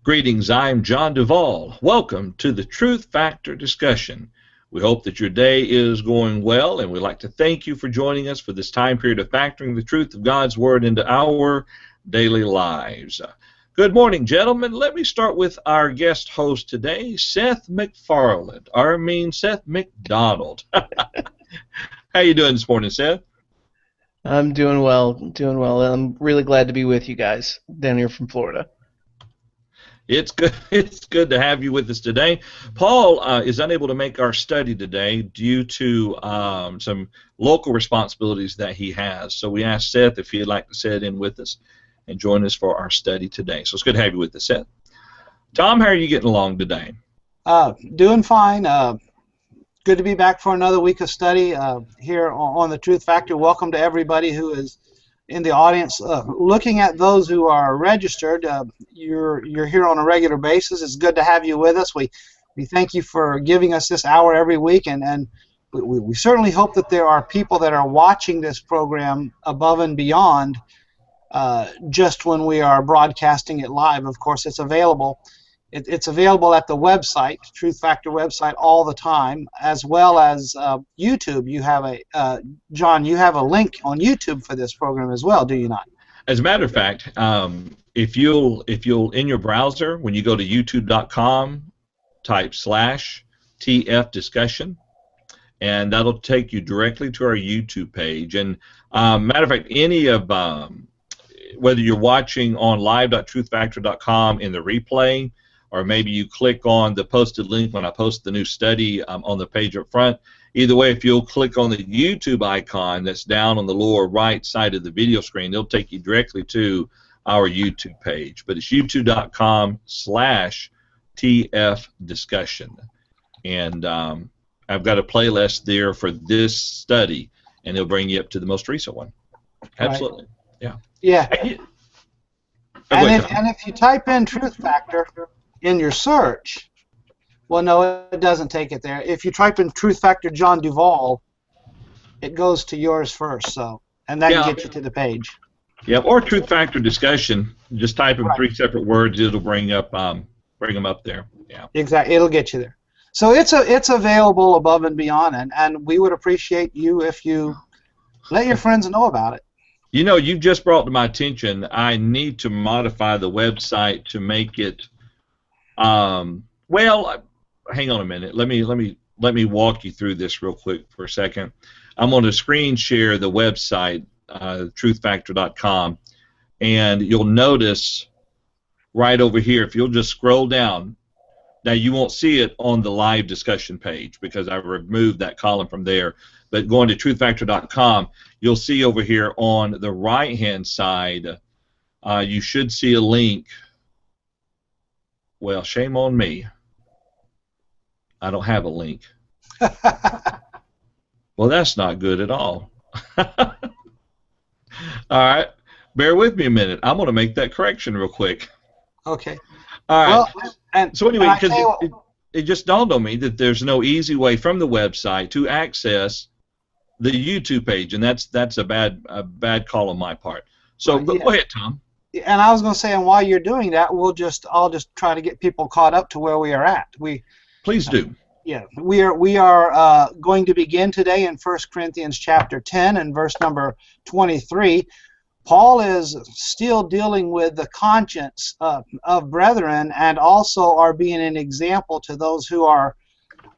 Greetings, I'm John Duvall. Welcome to the Truth Factor discussion. We hope that your day is going well, and we'd like to thank you for joining us for this time period of factoring the truth of God's Word into our daily lives. Good morning, gentlemen. Let me start with our guest host today, Seth McFarland, Seth McDonald. How you doing this morning, Seth? I'm doing well, I'm really glad to be with you guys down here from Florida. It's good. It's good to have you with us today. Paul is unable to make our study today due to some local responsibilities that he has. So we asked Seth if he'd like to sit in with us and join us for our study today. So it's good to have you with us, Seth. Tom, how are you getting along today? Doing fine. Good to be back for another week of study here on the Truth Factor. Welcome to everybody who is in the audience. Looking at those who are registered, you're here on a regular basis. It's good to have you with us. We thank you for giving us this hour every week, and we certainly hope that there are people that are watching this program above and beyond just when we are broadcasting it live. Of course, it's available. It's available at the website, Truth Factor website, all the time, as well as YouTube. You have John, you have a link on YouTube for this program as well, do you not? As a matter of fact, if you'll in your browser, when you go to youtube.com, type /TF discussion, and that'll take you directly to our YouTube page. And matter of fact, any of whether you're watching on live.truthfactor.com in the replay, or maybe you click on the posted link when I post the new study on the page up front. Either way, if you'll click on the YouTube icon that's down on the lower right side of the video screen, it'll take you directly to our YouTube page. But it's youtube.com/TF discussion. And I've got a playlist there for this study, and it'll bring you up to the most recent one. Absolutely. Right. Yeah. And if you type in Truth Factor in your search, well, no, it doesn't take it there. If you type in Truth Factor John Duvall, it goes to yours first, and that can get you to the page. Yeah, or Truth Factor discussion. Just type in 3 separate words; it'll bring them up there. Yeah, exactly. It'll get you there. So it's available above and beyond, and we would appreciate you if you let your friends know about it. You know, you just brought to my attention, I need to modify the website to make it. Well, hang on a minute. Let me walk you through this real quick for a second. I'm going to screen share the website, truthfactor.com, and you'll notice right over here, if you'll just scroll down. Now, you won't see it on the live discussion page because I removed that column from there. But going to truthfactor.com, you'll see over here on the right-hand side, you should see a link. Well, shame on me. I don't have a link. Well, that's not good at all. All right. Bear with me a minute. I'm going to make that correction real quick. Okay. All right. Well, so anyway, because it just dawned on me that there's no easy way from the website to access the YouTube page, and that's a bad call on my part. So go ahead, Tom. And I was going to say, and while you're doing that, I'll just try to get people caught up to where we are at. Please do. Yeah, we are going to begin today in 1 Corinthians chapter 10 and verse number 23. Paul is still dealing with the conscience of brethren, and also are being an example to those who are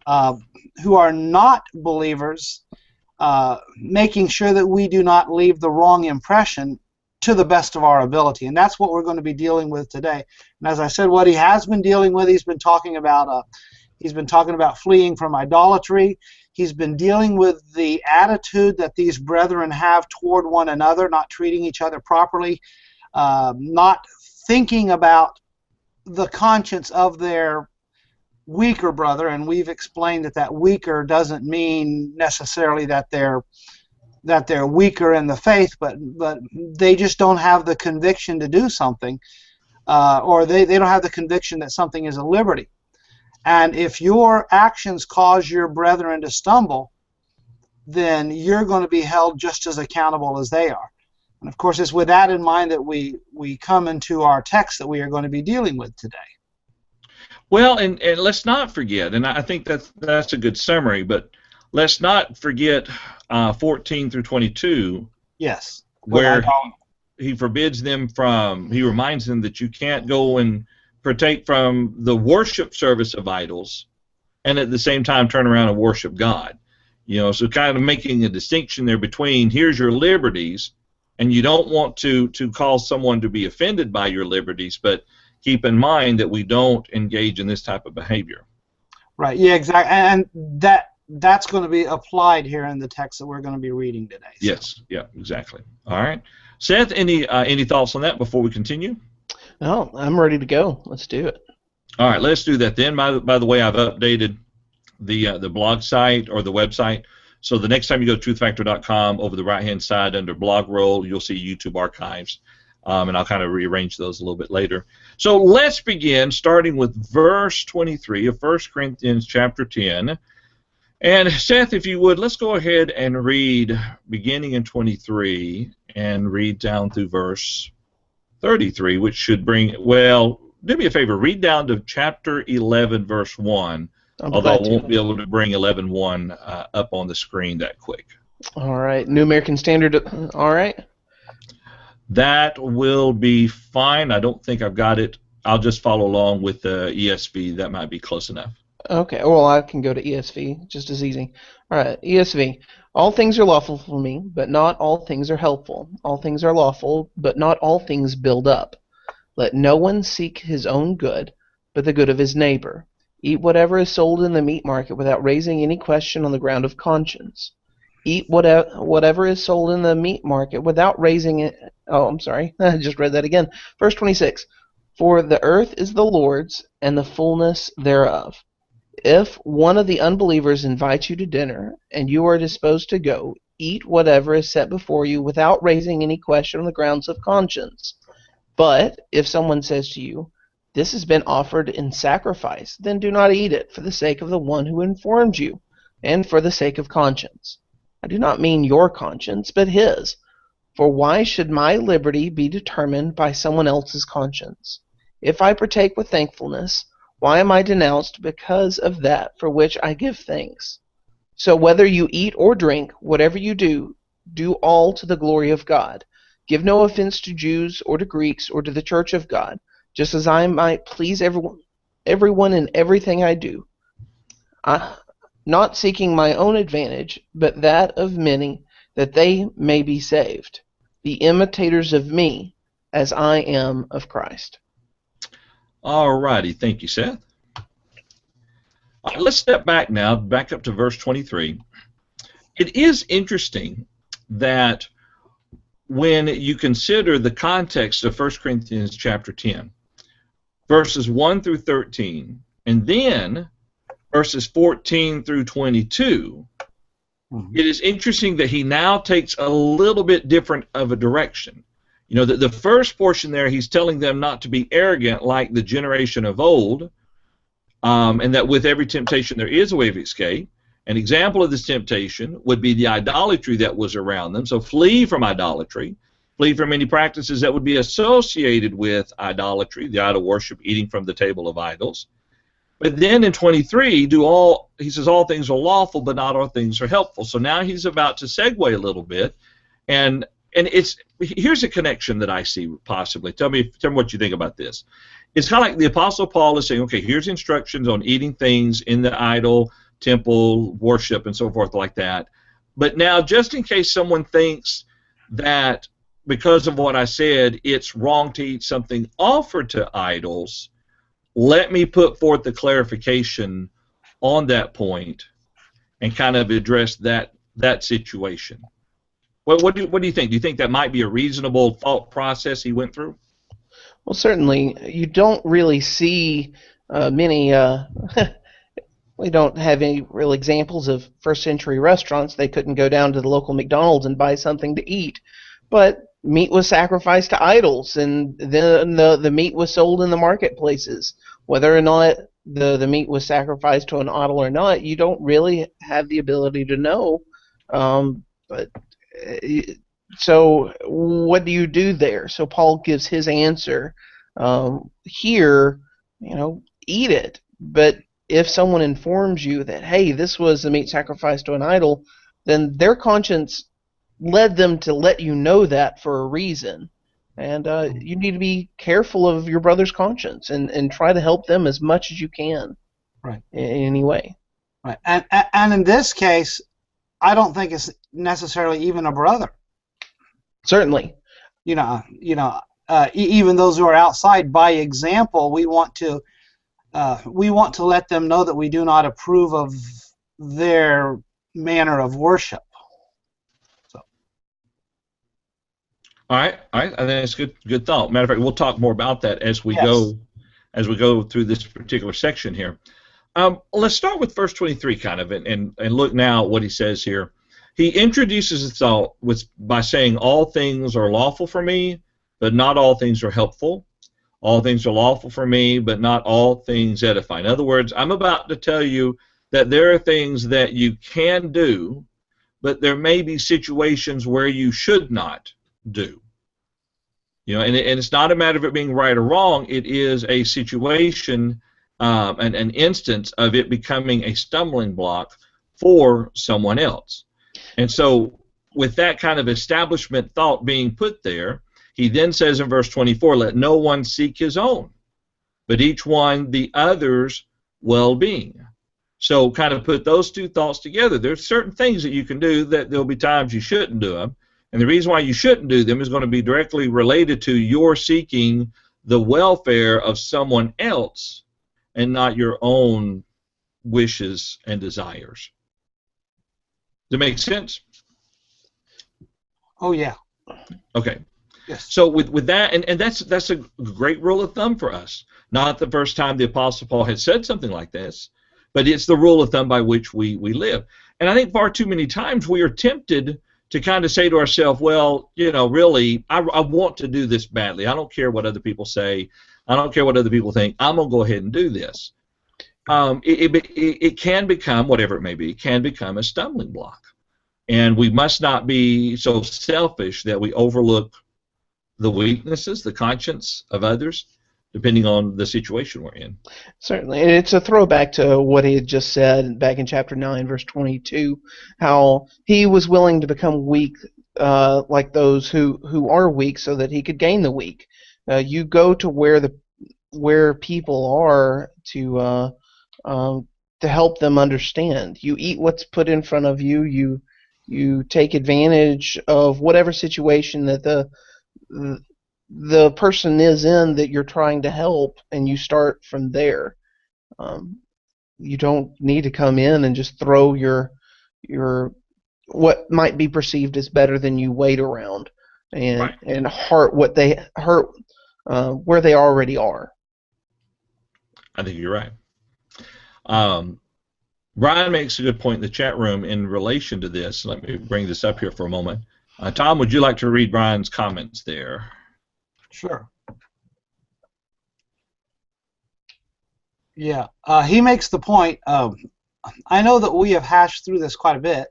not believers, making sure that we do not leave the wrong impression to the best of our ability. And that's what we're going to be dealing with today. And as I said, what he has been dealing with, he's been talking about fleeing from idolatry. He's been dealing with the attitude that these brethren have toward one another, not treating each other properly, not thinking about the conscience of their weaker brother. And we've explained that weaker doesn't mean necessarily that they're weaker in the faith, but they just don't have the conviction to do something, or they don't have the conviction that something is a liberty. And if your actions cause your brethren to stumble, then you're going to be held just as accountable as they are. And of course, it's with that in mind that we come into our text that we are going to be dealing with today. Well, and let's not forget, and I think that's a good summary, but let's not forget 14 through 22. Yes. Where he forbids them he reminds them that you can't go and partake from the worship service of idols and at the same time turn around and worship God. So kind of making a distinction there between here's your liberties, and you don't want to cause someone to be offended by your liberties, but keep in mind that we don't engage in this type of behavior. Right, yeah, exactly. And that's going to be applied here in the text that we're going to be reading today. So. Yes, yeah, exactly. All right. Seth, any thoughts on that before we continue? No, I'm ready to go. Let's do it. All right, let's do that then. By the way, I've updated the blog site or the website. So the next time you go to truthfactor.com, over the right-hand side under blog roll, you'll see YouTube archives. And I'll kind of rearrange those a little bit later. So let's begin, starting with verse 23 of 1 Corinthians chapter 10. And Seth, if you would, let's go ahead and read beginning in 23 and read down through verse 33, which should bring, well, do me a favor, read down to chapter 11, verse 1, although I won't be able to bring 11:1 up on the screen that quick. All right. New American Standard, all right? That will be fine. I don't think I've got it. I'll just follow along with the ESV. That might be close enough. Okay, well, I can go to ESV, just as easy. All right, ESV. All things are lawful for me, but not all things are helpful. All things are lawful, but not all things build up. Let no one seek his own good, but the good of his neighbor. Eat whatever is sold in the meat market without raising any question on the ground of conscience. Eat whatever is sold in the meat market without raising it. Oh, I'm sorry. I just read that again. Verse 26. For the earth is the Lord's, and the fullness thereof. If one of the unbelievers invites you to dinner, and you are disposed to go, eat whatever is set before you without raising any question on the grounds of conscience. But if someone says to you, this has been offered in sacrifice, then do not eat it for the sake of the one who informed you, and for the sake of conscience. I do not mean your conscience, but his. For why should my liberty be determined by someone else's conscience? If I partake with thankfulness, why am I denounced because of that for which I give thanks? So whether you eat or drink, whatever you do, do all to the glory of God. Give no offense to Jews or to Greeks or to the church of God, just as I might please everyone in everything I do. Not seeking my own advantage, but that of many, that they may be saved. Be imitators of me, as I am of Christ. All righty. Thank you, Seth. All right, let's step back now, back up to verse 23. It is interesting that when you consider the context of 1 Corinthians chapter 10, verses 1 through 13, and then verses 14 through 22, it is interesting that he now takes a little bit different of a direction. The first portion there, he's telling them not to be arrogant like the generation of old, and that with every temptation there is a way of escape. An example of this temptation would be the idolatry that was around them. So flee from idolatry. Flee from any practices that would be associated with idolatry, the idol worship, eating from the table of idols. But then in 23, he says all things are lawful, but not all things are helpful. So now he's about to segue a little bit, and here's a connection that I see possibly. Tell me what you think about this. It's kind of like the Apostle Paul is saying, okay, here's instructions on eating things in the idol, temple, worship, and so forth like that. But now, just in case someone thinks that because of what I said, it's wrong to eat something offered to idols, let me put forth the clarification on that point and kind of address that situation. What do you think? Do you think that might be a reasonable thought process he went through? Well, certainly. You don't really see many. We don't have any real examples of first-century restaurants. They couldn't go down to the local McDonald's and buy something to eat. But meat was sacrificed to idols, and then the meat was sold in the marketplaces. Whether or not the meat was sacrificed to an idol or not, you don't really have the ability to know. But So what do you do there? So Paul gives his answer. Here, eat it. But if someone informs you that, hey, this was a meat sacrificed to an idol, then their conscience led them to let you know that for a reason. And you need to be careful of your brother's conscience and try to help them as much as you can. Right. In any way. Right. And in this case, I don't think it's necessarily even a brother. Certainly. Even those who are outside, by example, we want to let them know that we do not approve of their manner of worship. So. All right. I think that's good thought. Matter of fact, we'll talk more about that as we go through this particular section here. Let's start with verse 23, kind of, and look now at what he says here. He introduces his thought by saying, all things are lawful for me, but not all things are helpful. All things are lawful for me, but not all things edify. In other words, I'm about to tell you that there are things that you can do, but there may be situations where you should not do. And it's not a matter of it being right or wrong. It is a situation, an instance of it becoming a stumbling block for someone else. And so with that kind of establishment thought being put there, he then says in verse 24, let no one seek his own, but each one the other's well-being. So kind of put those two thoughts together. There's certain things that you can do that there'll be times you shouldn't do them. And the reason why you shouldn't do them is going to be directly related to your seeking the welfare of someone else and not your own wishes and desires. Does that make sense? Oh, yeah. Okay. Yes. So with that, and that's a great rule of thumb for us. Not the first time the Apostle Paul had said something like this, but it's the rule of thumb by which we live. And I think far too many times we are tempted to kind of say to ourselves, well, really, I want to do this badly. I don't care what other people say. I don't care what other people think. I'm going to go ahead and do this. It can become, whatever it may be, can become a stumbling block. And we must not be so selfish that we overlook the weaknesses, the conscience of others, depending on the situation we're in. Certainly. And it's a throwback to what he had just said back in chapter 9, verse 22, how he was willing to become weak like those who are weak so that he could gain the weak. You go to where people are to help them understand. You eat what's put in front of you. You take advantage of whatever situation that the person is in that you're trying to help, and you start from there. You don't need to come in and just throw your what might be perceived as better than you weight around and hurt where they already are. I think you're right. Brian makes a good point in the chat room in relation to this. Let me bring this up here for a moment. Tom, would you like to read Brian's comments there? Sure. Yeah, he makes the point. I know that we have hashed through this quite a bit,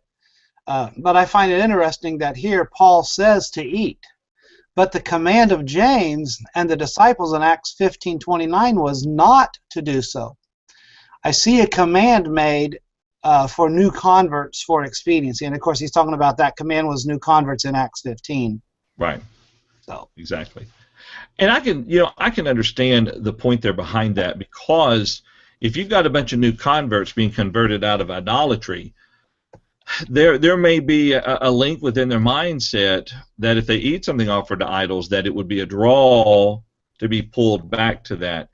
but I find it interesting that here Paul says to eat, but the command of James and the disciples in Acts 15:29 was not to do so. I see a command made for new converts for expediency, and of course he's talking about that command was new converts in Acts 15. Right. So exactly. And I can understand the point there behind that, because if you've got a bunch of new converts being converted out of idolatry, there may be a link within their mindset that if they eat something offered to idols, that it would be a draw to be pulled back to that.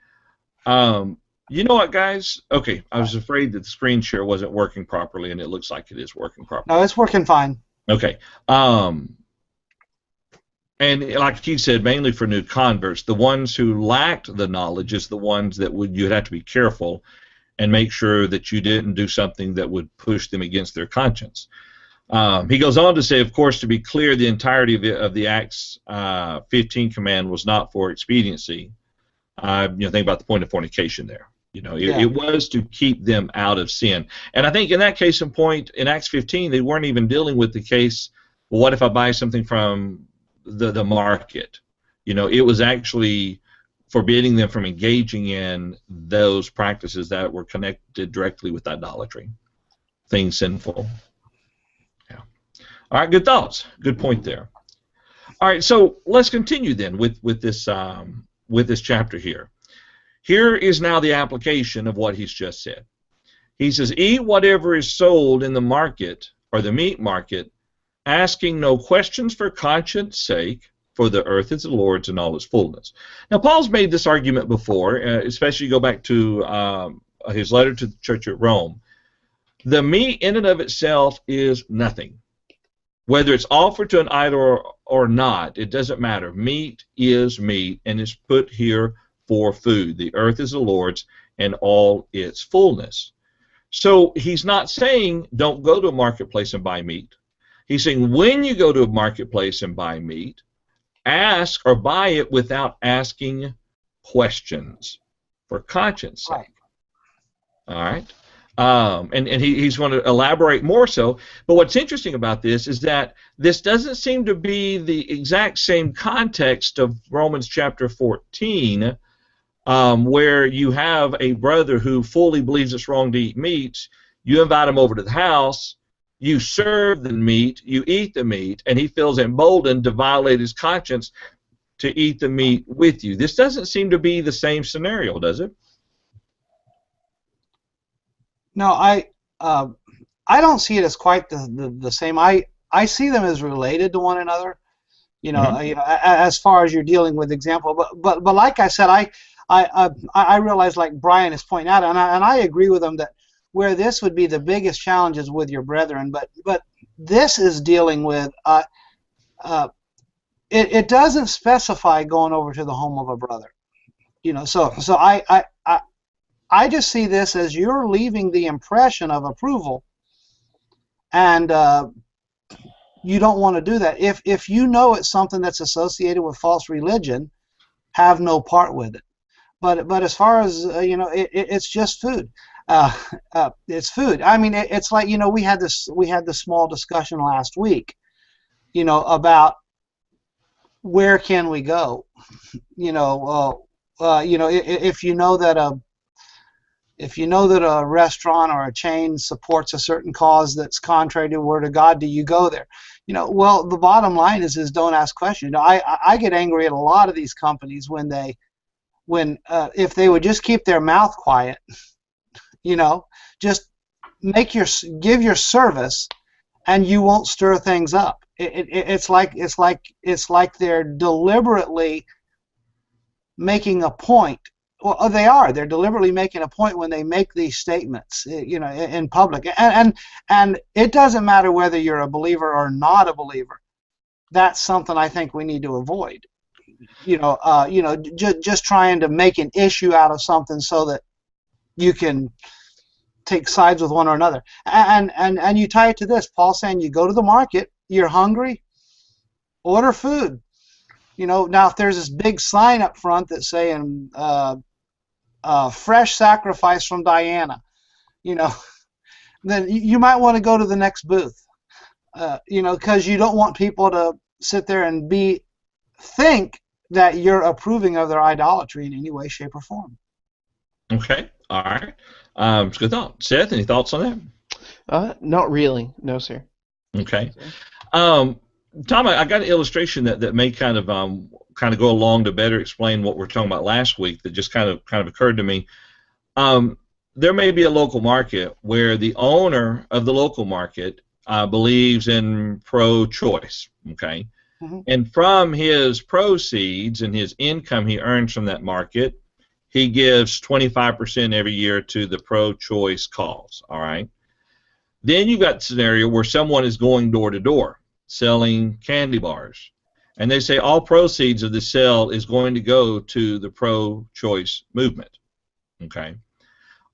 You know what, guys? Okay, I was afraid that the screen share wasn't working properly, and it looks like it is working properly. No, it's working fine. Okay. And like he said, mainly for new converts, the ones who lacked the knowledge is the ones that you'd have to be careful and make sure that you didn't do something that would push them against their conscience. He goes on to say, of course, to be clear, the entirety of the Acts 15 command was not for expediency. Think about the point of fornication there. It was to keep them out of sin. And I think in that case in point, in Acts 15, they weren't even dealing with the case Well, what if I buy something from the market? You know, it was actually forbidding them from engaging in those practices that were connected directly with idolatry, things sinful. Yeah. All right, good thoughts. Good point there. All right, so let's continue then with this chapter here. Here is now the application of what he's just said. He says, "Eat whatever is sold in the market or the meat market, asking no questions for conscience sake, for the earth is the Lord's and all its fullness." Now, Paul's made this argument before, especially go back to his letter to the church at Rome. The meat in and of itself is nothing. Whether it's offered to an idol or not, it doesn't matter. Meat is meat, and it's put here for food. The earth is the Lord's and all its fullness. So he's not saying don't go to a marketplace and buy meat. He's saying when you go to a marketplace and buy meat, ask or buy it without asking questions for conscience sake. Right. All right? And he's going to elaborate more so. But what's interesting about this is that this doesn't seem to be the exact same context of Romans chapter 14, where you have a brother who fully believes it's wrong to eat meat. You invite him over to the house. You serve the meat. You eat the meat. And he feels emboldened to violate his conscience to eat the meat with you. This doesn't seem to be the same scenario, does it? No, I don't see it as quite the same. I see them as related to one another. You know, as far as you're dealing with example, but like I said, I realize, like Brian is pointing out, and I agree with him that where this would be the biggest challenges with your brethren, but this is dealing with it doesn't specify going over to the home of a brother. You know, so I just see this as you're leaving the impression of approval, and you don't want to do that. If you know it's something that's associated with false religion, have no part with it. But as far as you know, it's just food. It's food. I mean, it's like, you know, we had this small discussion last week, you know, about where can we go. You know, if you know that a restaurant or a chain supports a certain cause that's contrary to the Word of God, do you go there? You know, well, the bottom line is don't ask questions. You know, I get angry at a lot of these companies when if they would just keep their mouth quiet, you know, just give your service, and you won't stir things up. It's like they're deliberately making a point. Well, they are. They're deliberately making a point when they make these statements, you know, in public. And it doesn't matter whether you're a believer or not a believer. That's something I think we need to avoid. You know, just trying to make an issue out of something so that you can take sides with one or another. And you tie it to this. Paul's saying you go to the market, you're hungry, order food. You know, now if there's this big sign up front that's saying fresh sacrifice from Diana, you know, then you might want to go to the next booth, you know, because you don't want people to sit there and think that you're approving of their idolatry in any way, shape, or form. Okay, all right. It's a good thought. Seth, any thoughts on that? Not really. No, sir. Okay. Tom, I got an illustration that may kind of go along to better explain what we're talking about last week. That just kind of occurred to me. There may be a local market where the owner of the local market believes in pro-choice. Okay, and from his proceeds and his income he earns from that market, he gives 25% every year to the pro-choice cause. All right. Then you've got the scenario where someone is going door to door selling candy bars, and they say all proceeds of the sale is going to go to the pro-choice movement. Okay.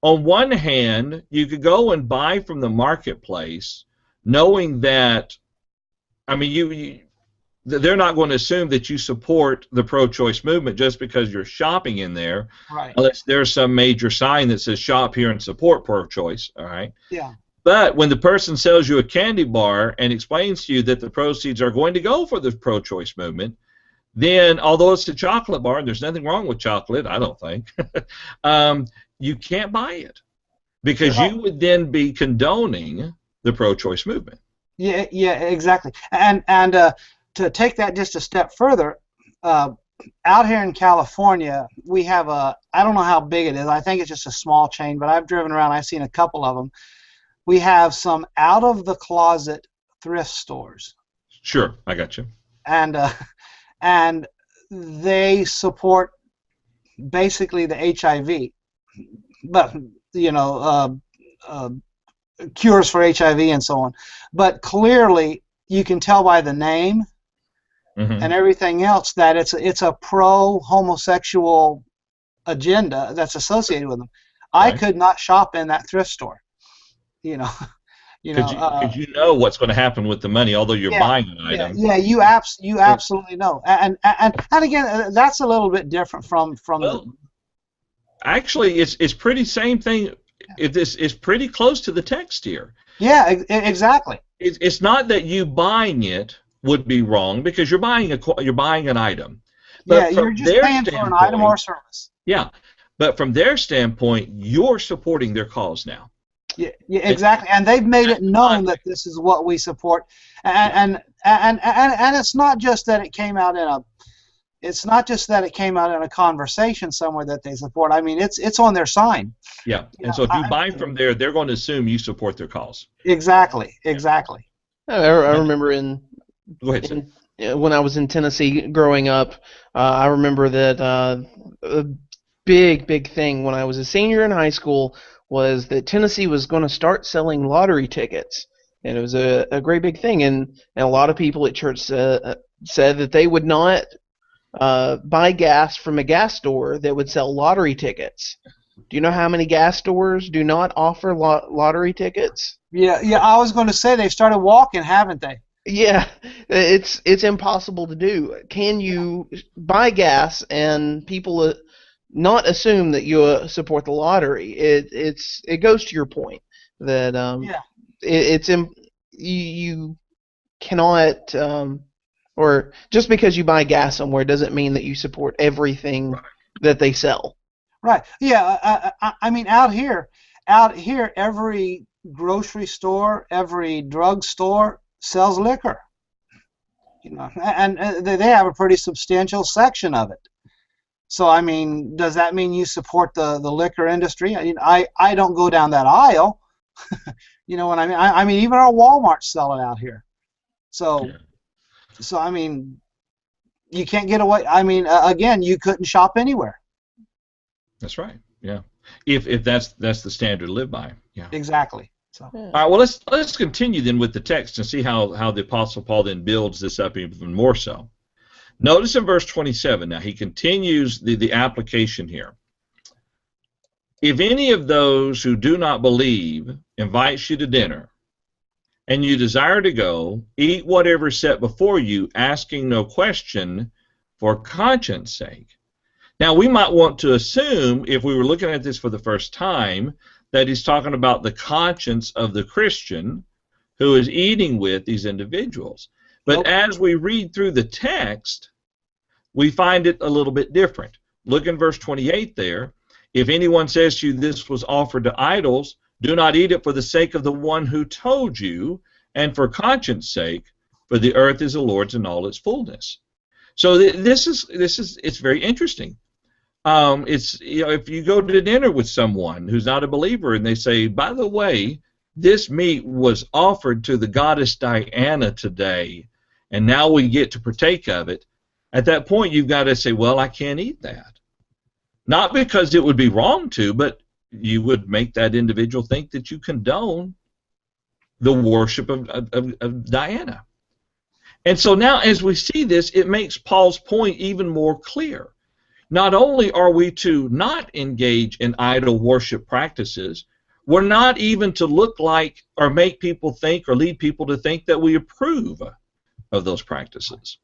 On one hand, you could go and buy from the marketplace, knowing that, I mean, they're not going to assume that you support the pro-choice movement just because you're shopping in there, right? Unless there's some major sign that says "Shop here and support pro-choice." All right. Yeah. But when the person sells you a candy bar and explains to you that the proceeds are going to go for the pro-choice movement, then although it's a chocolate bar, and there's nothing wrong with chocolate, I don't think, you can't buy it because you would then be condoning the pro-choice movement. Yeah, yeah, exactly. And to take that just a step further, out here in California, we have I don't know how big it is. I think it's just a small chain, but I've driven around. I've seen a couple of them. We have some out-of-the-closet thrift stores. Sure, I got you. And they support basically the HIV, but cures for HIV and so on. But clearly, you can tell by the name and everything else that it's a pro-homosexual agenda that's associated with them. Right. I could not shop in that thrift store. Because you know what's going to happen with the money, although you're buying an item. Yeah, you absolutely know. And again, that's a little bit different from Actually, it's pretty same thing. It's pretty close to the text here. Yeah, exactly. It's not that you buying it would be wrong because you're buying an item. But you're just paying for an item or service. Yeah, but from their standpoint, you're supporting their cause now. Yeah, exactly, and they've made it known that this is what we support, and it's not just that it came out in a conversation somewhere that they support. I mean, it's on their sign. Yeah, and so if you buy from there, they're going to assume you support their cause. Exactly. I remember Go ahead, when I was in Tennessee growing up, I remember that a big thing when I was a senior in high school was that Tennessee was going to start selling lottery tickets, and it was a great big thing. And a lot of people at church said that they would not buy gas from a gas store that would sell lottery tickets. Do you know how many gas stores do not offer lottery tickets? Yeah. I was going to say they've started walking, haven't they? Yeah, it's impossible to do. Can you buy gas and people not assume that you support the lottery? It goes to your point that you cannot or just because you buy gas somewhere doesn't mean that you support everything that they sell. Right. Yeah. I mean, out here, every grocery store, every drug store sells liquor. And they have a pretty substantial section of it. So, I mean, does that mean you support the liquor industry? I mean, I don't go down that aisle. You know what I mean? I mean, even our Walmarts sell it out here. So I mean, you can't get away. I mean, again, you couldn't shop anywhere. That's right. Yeah. If that's the standard to live by. Yeah. Exactly. So. All right. Well, let's continue then with the text and see how the Apostle Paul then builds this up even more so. Notice in verse 27 now, he continues the application here. If any of those who do not believe invites you to dinner, and you desire to go, eat whatever is set before you, asking no question for conscience sake. Now, we might want to assume, if we were looking at this for the first time, that he's talking about the conscience of the Christian who is eating with these individuals. But as we read through the text, we find it a little bit different. Look in verse 28 there. If anyone says to you, this was offered to idols, do not eat it for the sake of the one who told you, and for conscience sake, for the earth is the Lord's in all its fullness. So it's very interesting. It's, if you go to dinner with someone who's not a believer and they say, by the way, this meat was offered to the goddess Diana today, and now we get to partake of it. At that point, you've got to say, well, I can't eat that. Not because it would be wrong to, but you would make that individual think that you condone the worship of Diana. And so now as we see this, it makes Paul's point even more clear. Not only are we to not engage in idol worship practices, we're not even to look like or make people think or lead people to think that we approve of those practices.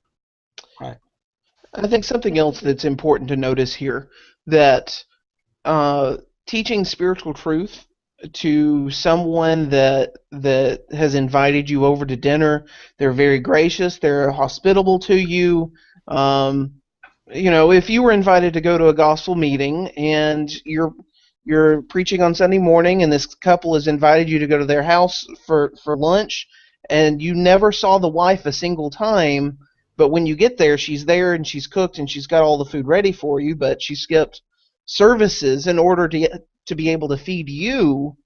Right. I think something else that's important to notice here, that teaching spiritual truth to someone that has invited you over to dinner. They're very gracious. They're hospitable to you. If you were invited to go to a gospel meeting and you're preaching on Sunday morning, and this couple has invited you to go to their house for lunch, and you never saw the wife a single time, but when you get there, she's there and she's cooked and she's got all the food ready for you, but she skipped services in order to be able to feed you.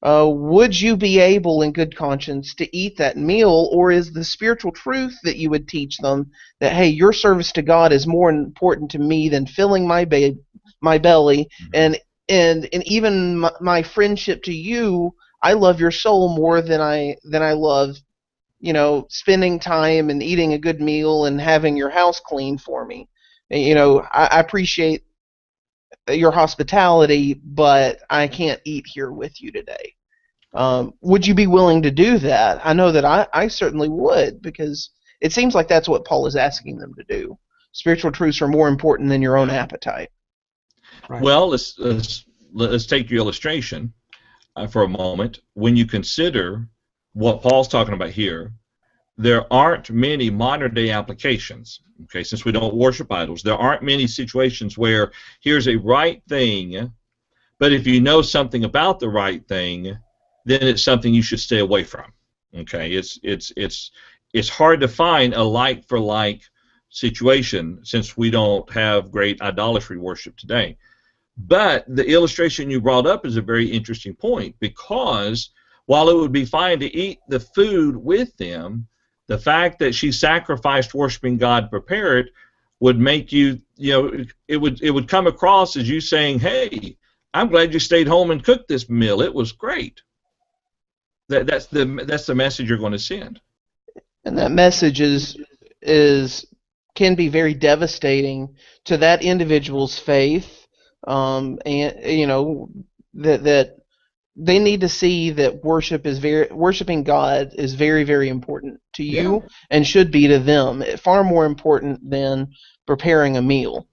Would you be able, in good conscience, to eat that meal, or is the spiritual truth that you would teach them that, hey, your service to God is more important to me than filling my belly, and even my friendship to you, I love your soul more than I love, spending time and eating a good meal and having your house clean for me. I appreciate your hospitality, but I can't eat here with you today. Would you be willing to do that? I know that I certainly would, because it seems like that's what Paul is asking them to do. Spiritual truths are more important than your own appetite. Right. Well, let's take your illustration for a moment. When you consider what Paul's talking about here, there aren't many modern-day applications. Okay, since we don't worship idols, there aren't many situations where here's a right thing, but if you know something about the right thing, then it's something you should stay away from. Okay, it's hard to find a like-for-like situation since we don't have great idolatry worship today. But the illustration you brought up is a very interesting point, because while it would be fine to eat the food with them, the fact that she sacrificed worshiping God to prepare it would make you, it would come across as you saying, hey, I'm glad you stayed home and cooked this meal. It was great. That's the message you're going to send. And that message can be very devastating to that individual's faith, and that they need to see that worshiping God is very, very important to you, and should be to them. Far more important than preparing a meal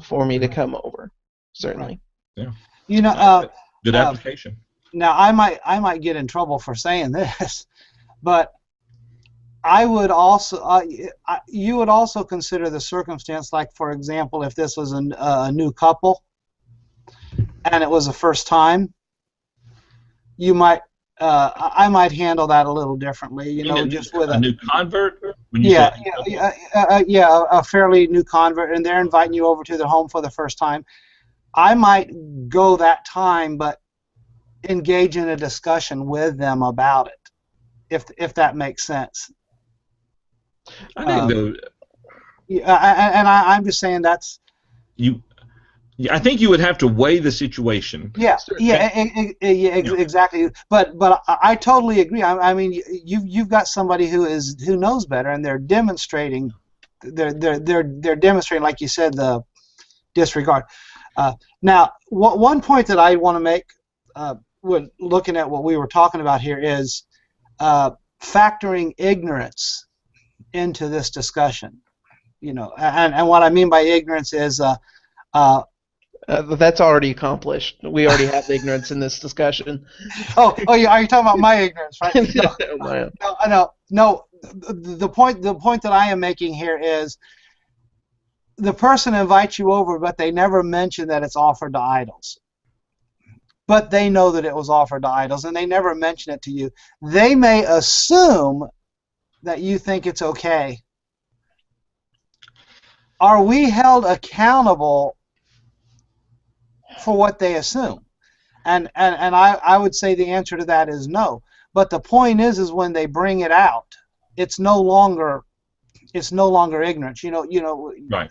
for me to come over. Certainly. Yeah. Good application. Now I might get in trouble for saying this, but I would also you would also consider the circumstance, like, for example, if this was a new couple and it was the first time, you might I might handle that a little differently, just with a new convert. A fairly new convert, and they're inviting you over to their home for the first time. I might go that time, but engage in a discussion with them about it, if that makes sense. I think I'm just saying that's you. I think you would have to weigh the situation. Exactly. But I totally agree. I mean, you've got somebody who knows better, and they're demonstrating. They're demonstrating, like you said, the disregard. Now, one point that I want to make, when looking at what we were talking about here, is factoring ignorance into this discussion. And what I mean by ignorance is that's already accomplished. We already have ignorance in this discussion. Oh, yeah. Are you talking about my ignorance, right? No. The point that I am making here is the person invites you over, but they never mention that it's offered to idols. But they know that it was offered to idols, and they never mention it to you. They may assume that you think it's okay. Are we held accountable for what they assume? And I would say the answer to that is no. But the point is when they bring it out, it's no longer ignorance. Right.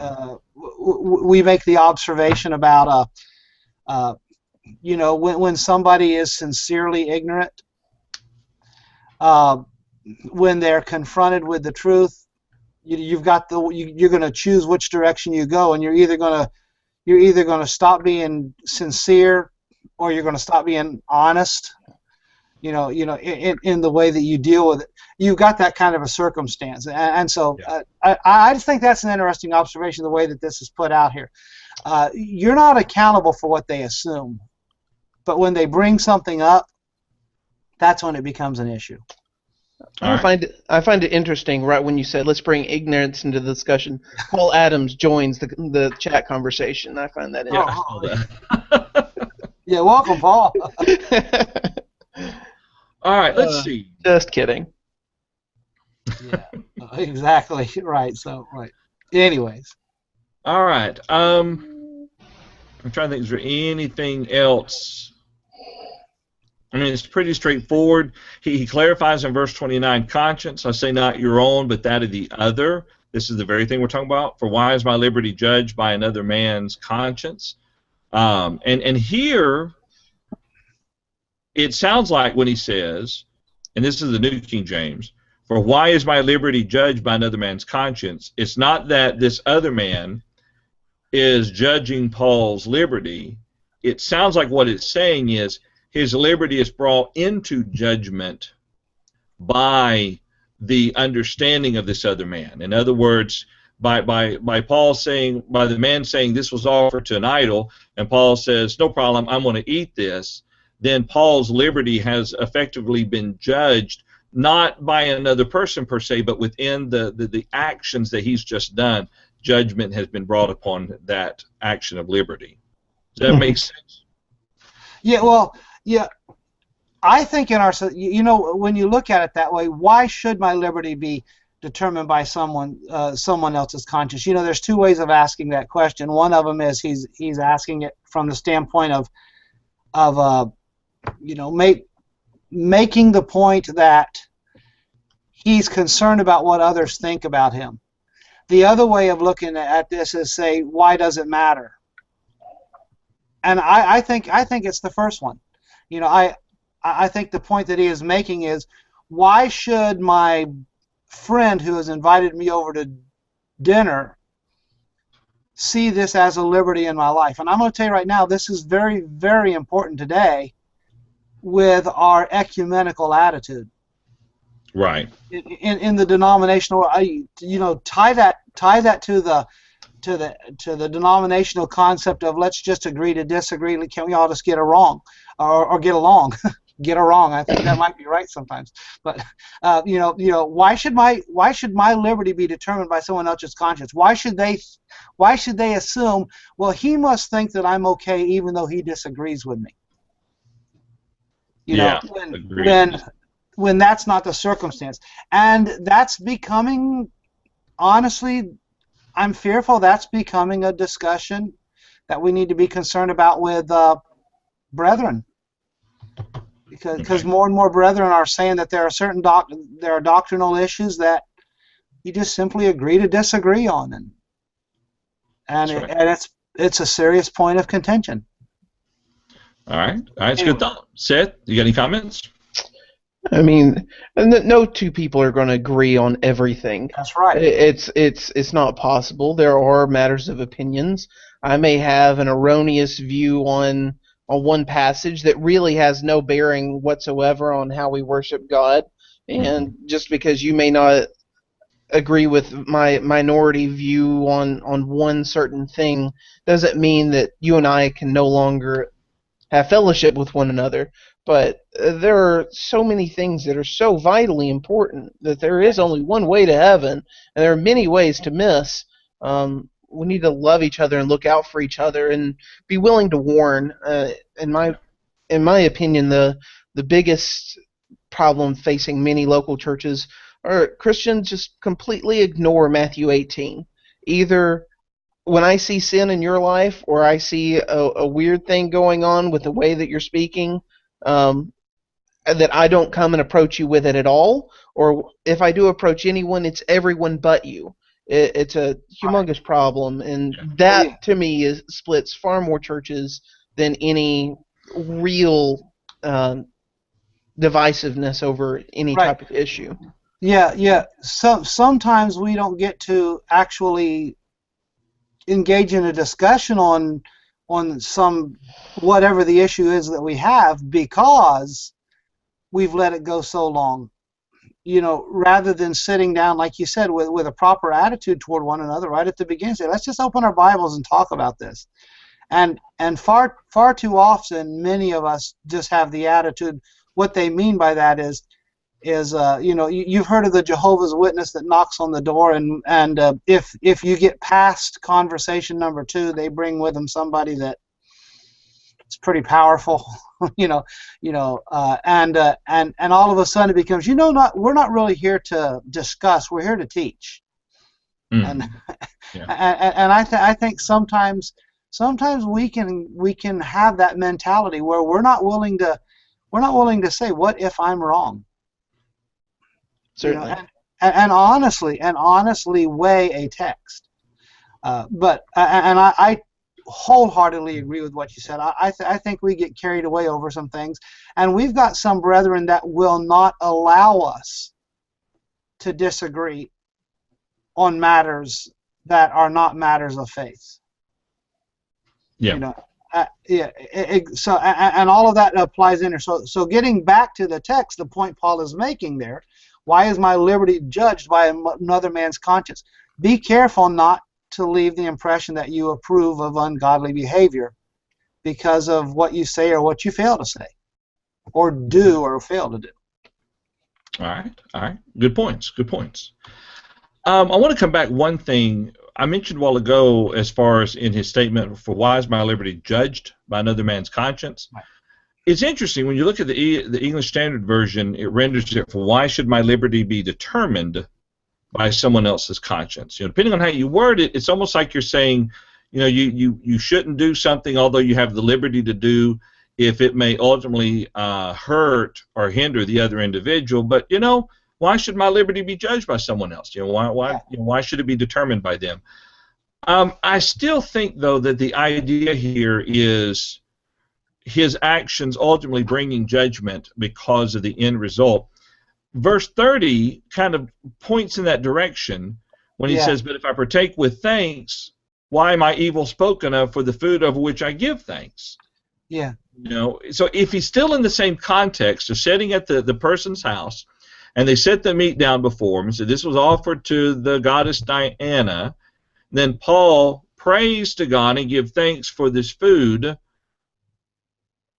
We make the observation about when somebody is sincerely ignorant, when they're confronted with the truth, you're going to choose which direction you go, and you're either going to stop being sincere, or you're going to stop being honest. In the way that you deal with it. You've got that kind of a circumstance, and so I just think that's an interesting observation, the way that this is put out here. You're not accountable for what they assume. But when they bring something up, that's when it becomes an issue. I find it interesting. Right when you said let's bring ignorance into the discussion, Paul Adams joins the chat conversation. I find that Yeah, interesting. I saw that. Yeah, welcome, Paul. All right, let's see. Just kidding. Yeah, exactly. Right. So, right. Anyways. All right. I'm trying to think. Is there anything else? I mean, it's pretty straightforward. He clarifies in verse 29, conscience, I say not your own, but that of the other. This is the very thing we're talking about. For why is my liberty judged by another man's conscience? And here, it sounds like when he says, and this is the New King James, for why is my liberty judged by another man's conscience? It's not that this other man is judging Paul's liberty. It sounds like what it's saying is his liberty is brought into judgment by the understanding of this other man. In other words, by Paul saying, by the man saying this was offered to an idol, and Paul says, no problem, I'm going to eat this, then Paul's liberty has effectively been judged not by another person per se, but within the actions that he's just done. Judgment has been brought upon that action of liberty. Does that make sense? Yeah, well, yeah. I think in our, when you look at it that way, why should my liberty be determined by someone else's conscience? There's two ways of asking that question. One of them is he's asking it from the standpoint of making the point that he's concerned about what others think about him. The other way of looking at this is say, why does it matter? And I think it's the first one. I think the point that he is making is, why should my friend who has invited me over to dinner see this as a liberty in my life? And I'm going to tell you right now, this is very, very important today with our ecumenical attitude. Right. In the denominational, tie that to the denominational concept of let's just agree to disagree. Can't we all just get along or get along? Get along. I think that might be right sometimes. But why should my liberty be determined by someone else's conscience? Why should they assume, well, he must think that I'm okay even though he disagrees with me? When that's not the circumstance. And that's becoming, honestly, I'm fearful that's becoming a discussion that we need to be concerned about with brethren. Because more and more brethren are saying that there are certain there are doctrinal issues that you just simply agree to disagree on, and it's a serious point of contention. All right, it's good thought. Seth, you got any comments? I mean, no two people are going to agree on everything. That's right. It's not possible. There are matters of opinions. I may have an erroneous view on one passage that really has no bearing whatsoever on how we worship God, and just because you may not agree with my minority view on one certain thing doesn't mean that you and I can no longer have fellowship with one another. But there are so many things that are so vitally important that there is only one way to heaven, and there are many ways to miss. We need to love each other and look out for each other and be willing to warn. In my opinion, the biggest problem facing many local churches are Christians just completely ignore Matthew 18. Either when I see sin in your life or I see a weird thing going on with the way that you're speaking, that I don't come and approach you with it at all, or if I do approach anyone, it's everyone but you. It's a humongous problem, and that to me splits far more churches than any real divisiveness over any type of issue. Yeah. Sometimes we don't get to actually engage in a discussion on some whatever the issue is that we have because we've let it go so long. Rather than sitting down, like you said, with a proper attitude toward one another right at the beginning, say, let's just open our Bibles and talk about this. And far too often, many of us just have the attitude. What they mean by that is you've heard of the Jehovah's Witness that knocks on the door, and if you get past conversation number 2, they bring with them somebody that it's pretty powerful, and all of a sudden it becomes, we're not really here to discuss, we're here to teach. And Yeah. and I think sometimes we can have that mentality where we're not willing to say, what if I'm wrong? Certainly. And honestly weigh a text. But I wholeheartedly agree with what you said. I think we get carried away over some things, and we've got some brethren that will not allow us to disagree on matters that are not matters of faith. Yeah. So all of that applies in there. So getting back to the text, the point Paul is making there, why is my liberty judged by another man's conscience? Be careful not to leave the impression that you approve of ungodly behavior because of what you say or what you fail to say, or do or fail to do. All right. Good points. I want to come back one thing I mentioned a while ago, as far as in his statement for why is my liberty judged by another man's conscience. Right. It's interesting when you look at the English Standard Version, it renders it for why should my liberty be determined by someone else's conscience. Depending on how you word it, it's almost like you're saying, you shouldn't do something, although you have the liberty to do, if it may ultimately hurt or hinder the other individual. But why should my liberty be judged by someone else? Why should it be determined by them? I still think, though, that the idea here is his actions ultimately bringing judgment because of the end result. Verse 30 kind of points in that direction when he says, "But if I partake with thanks, why am I evil spoken of for the food over which I give thanks?" Yeah. So if he's still in the same context of sitting at the person's house, and they set the meat down before him and said, "This was offered to the goddess Diana," then Paul prays to God and gives thanks for this food.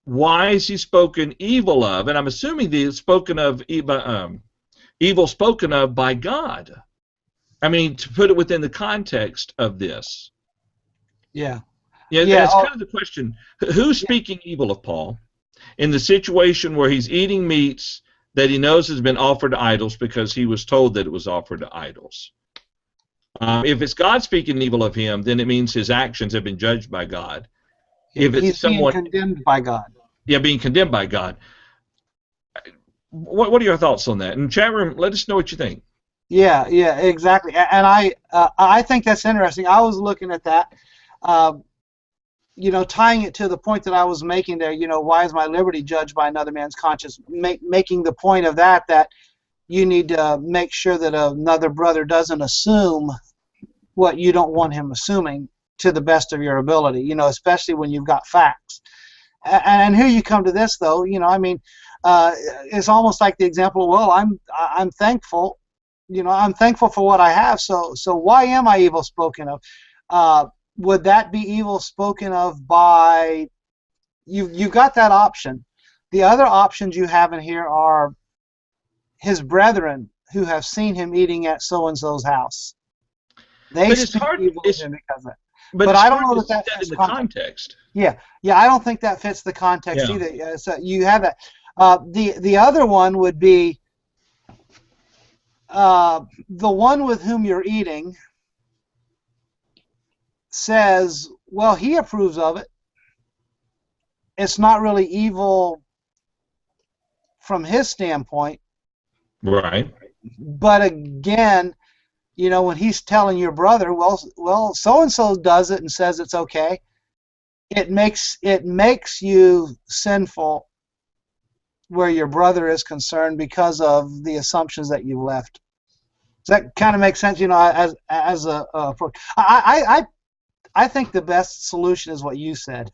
Why is he spoken evil of? And I'm assuming that it's spoken of evil spoken of by God. I mean, to put it within the context of this. Yeah. That's kind of the question. Who's speaking evil of Paul in the situation where he's eating meats that he knows has been offered to idols because he was told that it was offered to idols? If it's God speaking evil of him, then it means his actions have been judged by God. If it's He's being condemned by God. Yeah, being condemned by God. What are your thoughts on that? In the chat room, let us know what you think. Yeah, exactly. And I think that's interesting. I was looking at that, tying it to the point that I was making there. Why is my liberty judged by another man's conscience? Making the point of that you need to make sure that another brother doesn't assume what you don't want him assuming to the best of your ability. Especially when you've got facts. And here you come to this, though. It's almost like the example. Well, I'm thankful. I'm thankful for what I have. So why am I evil spoken of? Would that be evil spoken of by you've got that option. The other options you have in here are his brethren who have seen him eating at so and so's house. They speak evil of him because of it. But I don't know that fits in the context. Yeah, I don't think that fits the context either. So you have that. The other one would be the one with whom you're eating says, well, he approves of it. It's not really evil from his standpoint. Right. But again, when he's telling your brother, well, so-and-so does it and says it's okay, it makes you sinful where your brother is concerned because of the assumptions that you've left. Does that kind of make sense? As a approach. I think the best solution is what you said.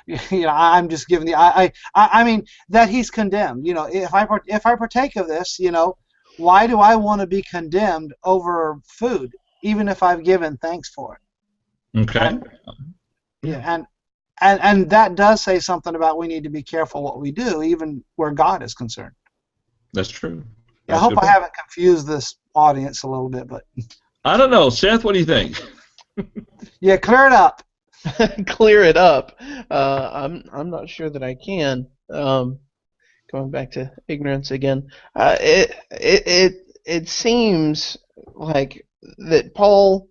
I'm just giving the. I mean that he's condemned. If I partake of this, why do I want to be condemned over food, even if I've given thanks for it? Okay. and that does say something about we need to be careful what we do, even where God is concerned. That's true. I hope I haven't confused this audience a little bit, but I don't know, Seth. What do you think? yeah, clear it up. Clear it up. I'm not sure that I can. Going back to ignorance again. It seems like that Paul.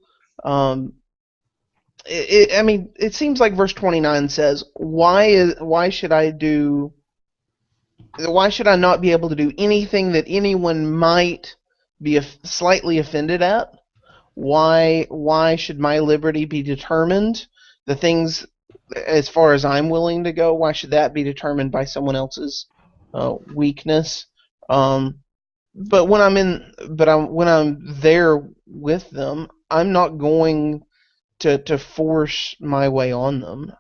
It seems like verse 29 says, why should I not be able to do anything that anyone might be slightly offended at? Why should my liberty be determined? The things, as far as I'm willing to go, why should that be determined by someone else's weakness? But when I'm there with them, I'm not going to force my way on them.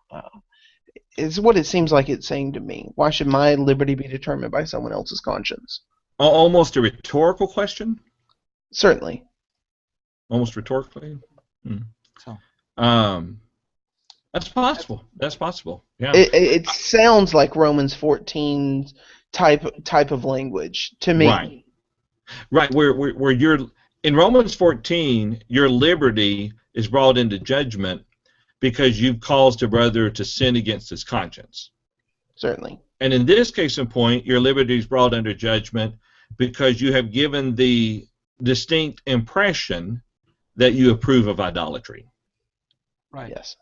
Is what it seems like it's saying to me. Why should my liberty be determined by someone else's conscience? Almost a rhetorical question? Certainly. Almost rhetorically? So. That's possible. That's possible. Yeah. It sounds like Romans 14 type of language to me. Right. Where you're in Romans 14, your liberty is brought into judgment because you've caused a brother to sin against his conscience. Certainly. And in this case in point, your liberty is brought under judgment because you have given the distinct impression that you approve of idolatry. Right. Yes.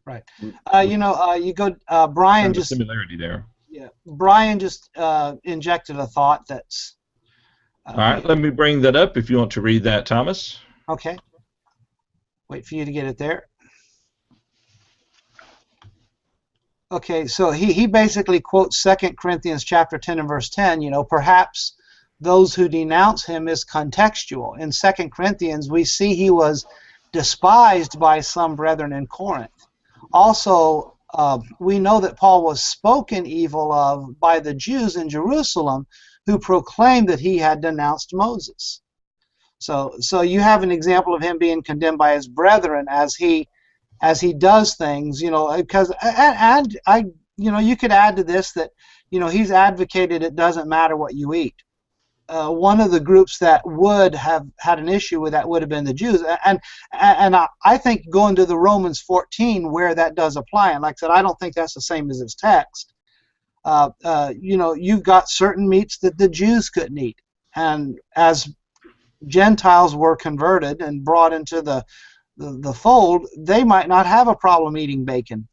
Right. You go. Brian Kind of just similarity there. Yeah. Brian just injected a thought that's. All right. Let me bring that up if you want to read that, Thomas. Okay. Wait for you to get it there. Okay, so he basically quotes 2 Corinthians chapter 10 and verse 10, perhaps those who denounce him is contextual. In 2 Corinthians, we see he was despised by some brethren in Corinth. Also, we know that Paul was spoken evil of by the Jews in Jerusalem who proclaimed that he had denounced Moses. So you have an example of him being condemned by his brethren as he does things, because you could add to this that he's advocated it doesn't matter what you eat. One of the groups that would have had an issue with that would have been the Jews, and I think going to the Romans 14 where that does apply, and like I said, I don't think that's the same as its text. You've got certain meats that the Jews couldn't eat, and as Gentiles were converted and brought into the fold, they might not have a problem eating bacon,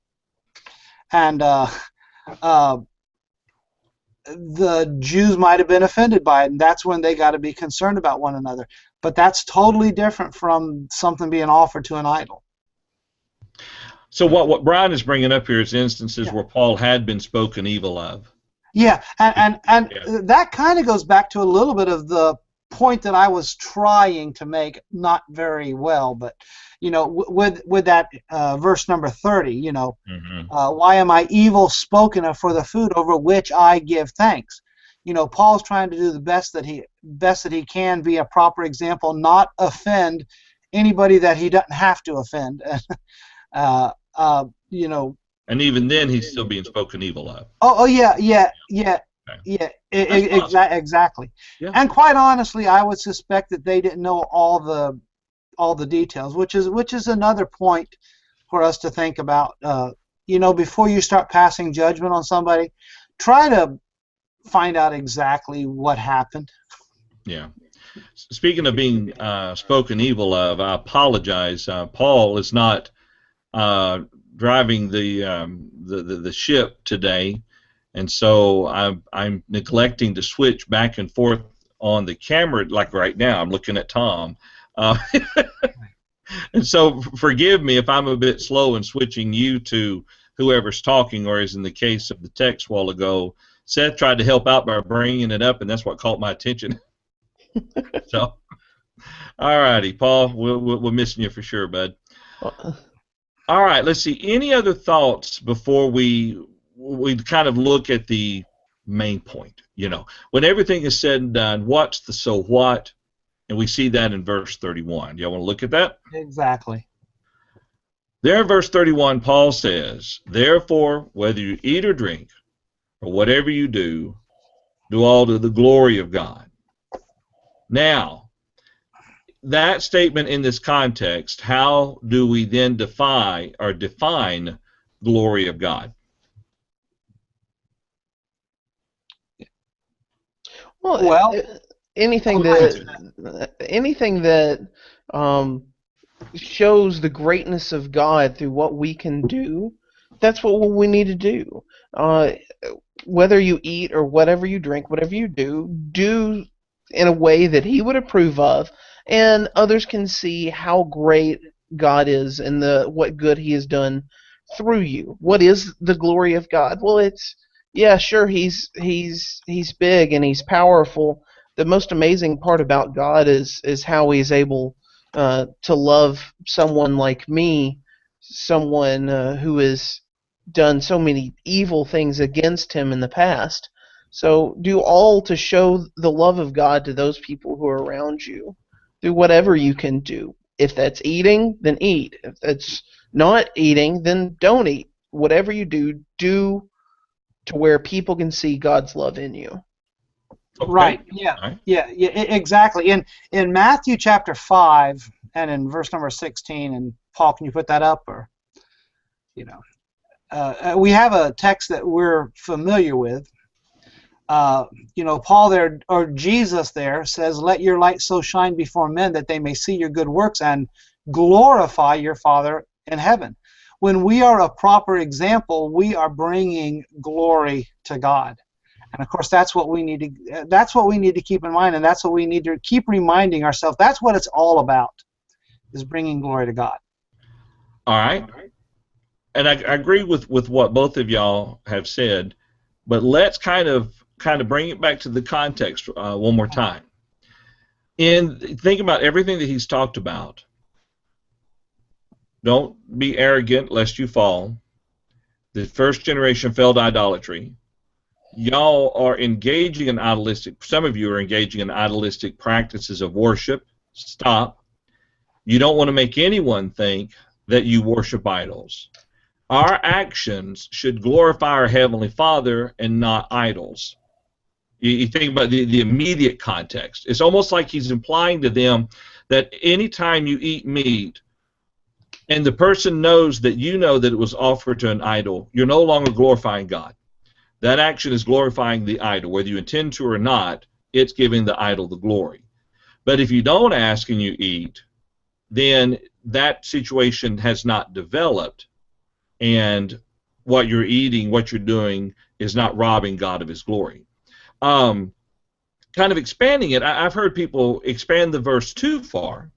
and the Jews might have been offended by it, and that's when they got to be concerned about one another. But that's totally different from something being offered to an idol. So what Brian is bringing up here is instances where Paul had been spoken evil of. Yeah, and that kind of goes back to a little bit of the point that I was trying to make, not very well, but with that verse number 30, why am I evil spoken of for the food over which I give thanks? Paul's trying to do the best that he can, be a proper example, not offend anybody that he doesn't have to offend. And even then, he's still being spoken evil of. Exactly. Yeah. And quite honestly, I would suspect that they didn't know all the details, which is another point for us to think about. Before you start passing judgment on somebody, try to find out exactly what happened. Yeah. Speaking of being spoken evil of, I apologize. Paul is not driving the ship today, and so I'm neglecting to switch back and forth on the camera. Like right now, I'm looking at Tom, and so forgive me if I'm a bit slow in switching you to whoever's talking, or as in the case of the text a while ago, Seth tried to help out by bringing it up, and that's what caught my attention. So, all righty, Paul, we're missing you for sure, bud. All right, let's see. Any other thoughts before we kind of look at the main point? When everything is said and done, what's the so what? And we see that in verse 31. Do y'all want to look at that? Exactly. There in verse 31, Paul says, "Therefore, whether you eat or drink, or whatever you do, do all to the glory of God." Now, that statement in this context, how do we then define glory of God? Well, anything that shows the greatness of God through what we can do, that's what we need to do. Whether you eat or whatever you drink, whatever you do in a way that He would approve of, and others can see how great God is and what good He has done through you. What is the glory of God? Well, sure, He's big and He's powerful. The most amazing part about God is how He's able to love someone like me, someone who has done so many evil things against Him in the past. So do all to show the love of God to those people who are around you. Do whatever you can do. If that's eating, then eat. If that's not eating, then don't eat. Whatever you do to where people can see God's love in you. Okay. Right. Yeah. Right. Yeah. Exactly. In Matthew chapter 5 and in verse number 16, and Paul, can you put that up? Or, we have a text that we're familiar with. Paul there, or Jesus there, says, "Let your light so shine before men that they may see your good works and glorify your Father in heaven." When we are a proper example, we are bringing glory to God, and of course, that's what we need to keep in mind, and that's what we need to keep reminding ourselves. That's what it's all about, is bringing glory to God. All right. And I agree with what both of y'all have said, but let's kind of bring it back to the context one more time. Think about everything that he's talked about. Don't be arrogant lest you fall. The first generation fell to idolatry. Y'all are engaging in some of you are engaging in idolistic practices of worship. Stop. You don't want to make anyone think that you worship idols. Our actions should glorify our Heavenly Father and not idols. You think about the immediate context. It's almost like he's implying to them that anytime you eat meat and the person knows that you know that it was offered to an idol, you're no longer glorifying God. That action is glorifying the idol. Whether you intend to or not, it's giving the idol the glory. But if you don't ask and you eat, then that situation has not developed, and what you're eating, what you're doing, is not robbing God of His glory. Kind of expanding it, I've heard people expand the verse too far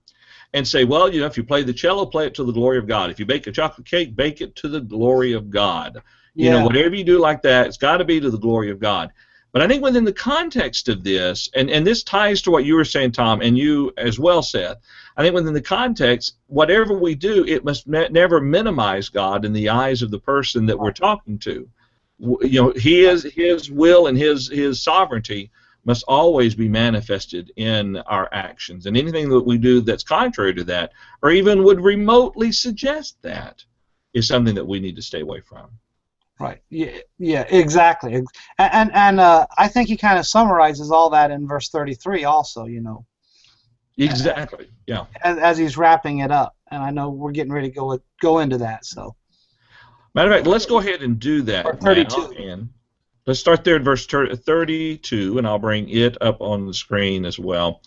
and say, well, if you play the cello, play it to the glory of God. If you bake a chocolate cake, bake it to the glory of God. Whatever you do like that, it's got to be to the glory of God. But I think within the context of this, and this ties to what you were saying, Tom, and you as well, Seth, I think within the context, whatever we do, it must never minimize God in the eyes of the person that we're talking to. His will and his sovereignty must always be manifested in our actions. And anything that we do that's contrary to that, or even would remotely suggest that, is something that we need to stay away from. Right. Yeah. Exactly. And I think he kind of summarizes all that in verse 33 also, Exactly. Yeah. As he's wrapping it up, and I know we're getting ready to go into that. So. Matter of fact, let's go ahead and do that. Or 32. Now, and let's start there at verse 32, and I'll bring it up on the screen as well.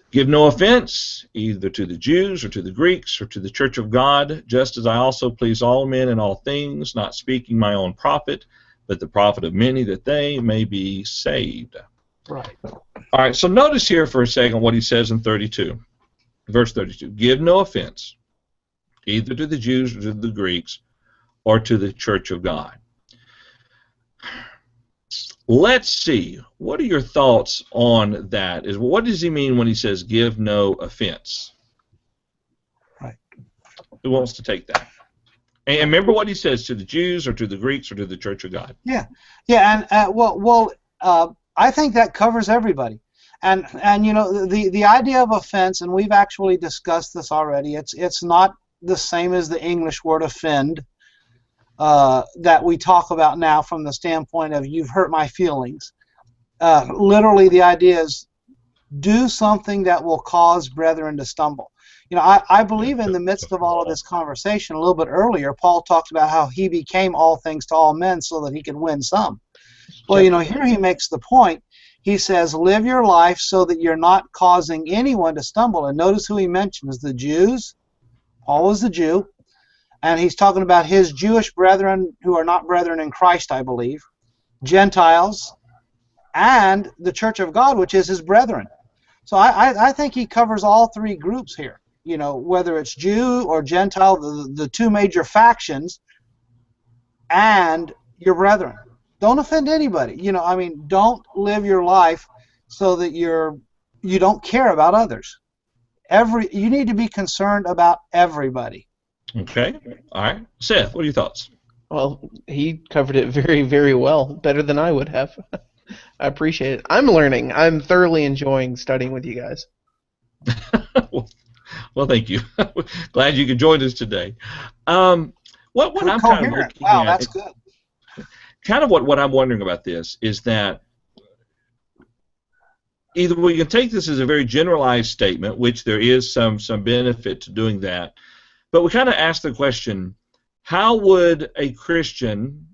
Give no offense, either to the Jews or to the Greeks or to the church of God, just as I also please all men in all things, not speaking my own profit, but the profit of many, that they may be saved. Right. All right, so notice here for a second what he says in 32. Verse 32. Give no offense, either to the Jews or to the Greeks or to the church of God. Let's see. What are your thoughts on that? What does he mean when he says give no offense? Right. Who wants to take that? And remember what he says, to the Jews or to the Greeks or to the church of God. Yeah. And I think that covers everybody. And the idea of offense, and we've actually discussed this already. It's not the same as the English word offend that we talk about now from the standpoint of you've hurt my feelings. Literally, the idea is do something that will cause brethren to stumble. You know, I believe in the midst of all of this conversation, a little bit earlier, Paul talked about how he became all things to all men so that he could win some. Well, you know, here he makes the point. He says, live your life so that you're not causing anyone to stumble. And notice who he mentions, the Jews. Paul was the Jew. And he's talking about his Jewish brethren who are not brethren in Christ, I believe, Gentiles, and the church of God, which is his brethren. So I think he covers all three groups here. You know, whether it's Jew or Gentile, the two major factions, and your brethren. Don't offend anybody. You know, I mean, don't live your life so that you don't care about others. You need to be concerned about everybody. Okay. All right. Seth, what are your thoughts? Well, he covered it very, very well, better than I would have. I appreciate it. I'm learning. I'm thoroughly enjoying studying with you guys. Well, thank you. Glad you could join us today. What I'm kind of looking wow, at, that's good. Kind of what I'm wondering about this is that either we can take this as a very generalized statement, which there is some benefit to doing that, but we kind of ask the question, how would a Christian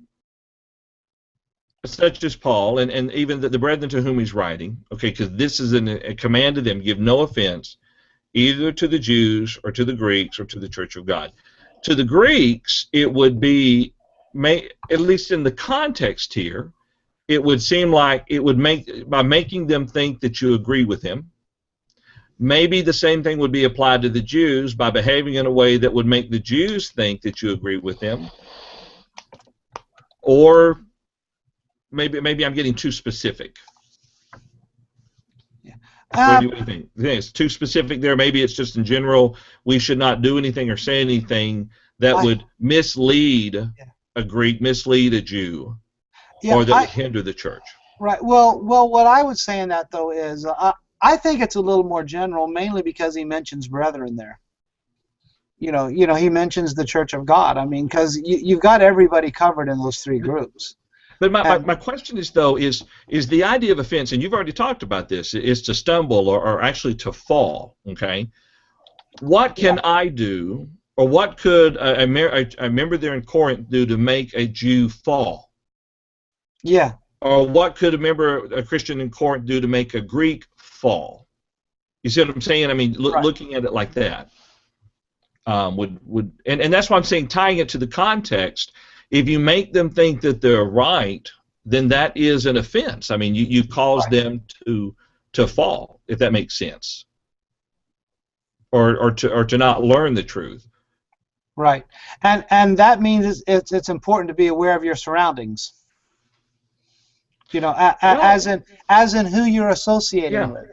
such as Paul and even the brethren to whom he's writing, okay, because this is a command to them, give no offense either to the Jews or to the Greeks or to the church of God. To the Greeks, it would be, at least in the context here, it would seem like it would by making them think that you agree with him. Maybe the same thing would be applied to the Jews by behaving in a way that would make the Jews think that you agree with them. Or maybe I'm getting too specific. What do you think? You think it's too specific there? Maybe it's just in general, we should not do anything or say anything that would mislead a Greek, mislead a Jew, or that would hinder the church. Right. Well, what I would say in that, though, is I think it's a little more general, mainly because he mentions brethren there. You know, he mentions the church of God. I mean, because you've got everybody covered in those three groups. But my question is, though, is the idea of offense, and you've already talked about this, is to stumble or actually to fall, okay? What can I do, or what could a member there in Corinth do to make a Jew fall? Yeah. Or what could a Christian in Corinth do to make a Greek fall? You see what I'm saying? I mean, looking at it like that. And that's why I'm saying, tying it to the context, if you make them think that they're right, then that is an offense. I mean, you cause them to fall, if that makes sense, or to not learn the truth. Right, and that means it's important to be aware of your surroundings. You know, as in who you're associating with.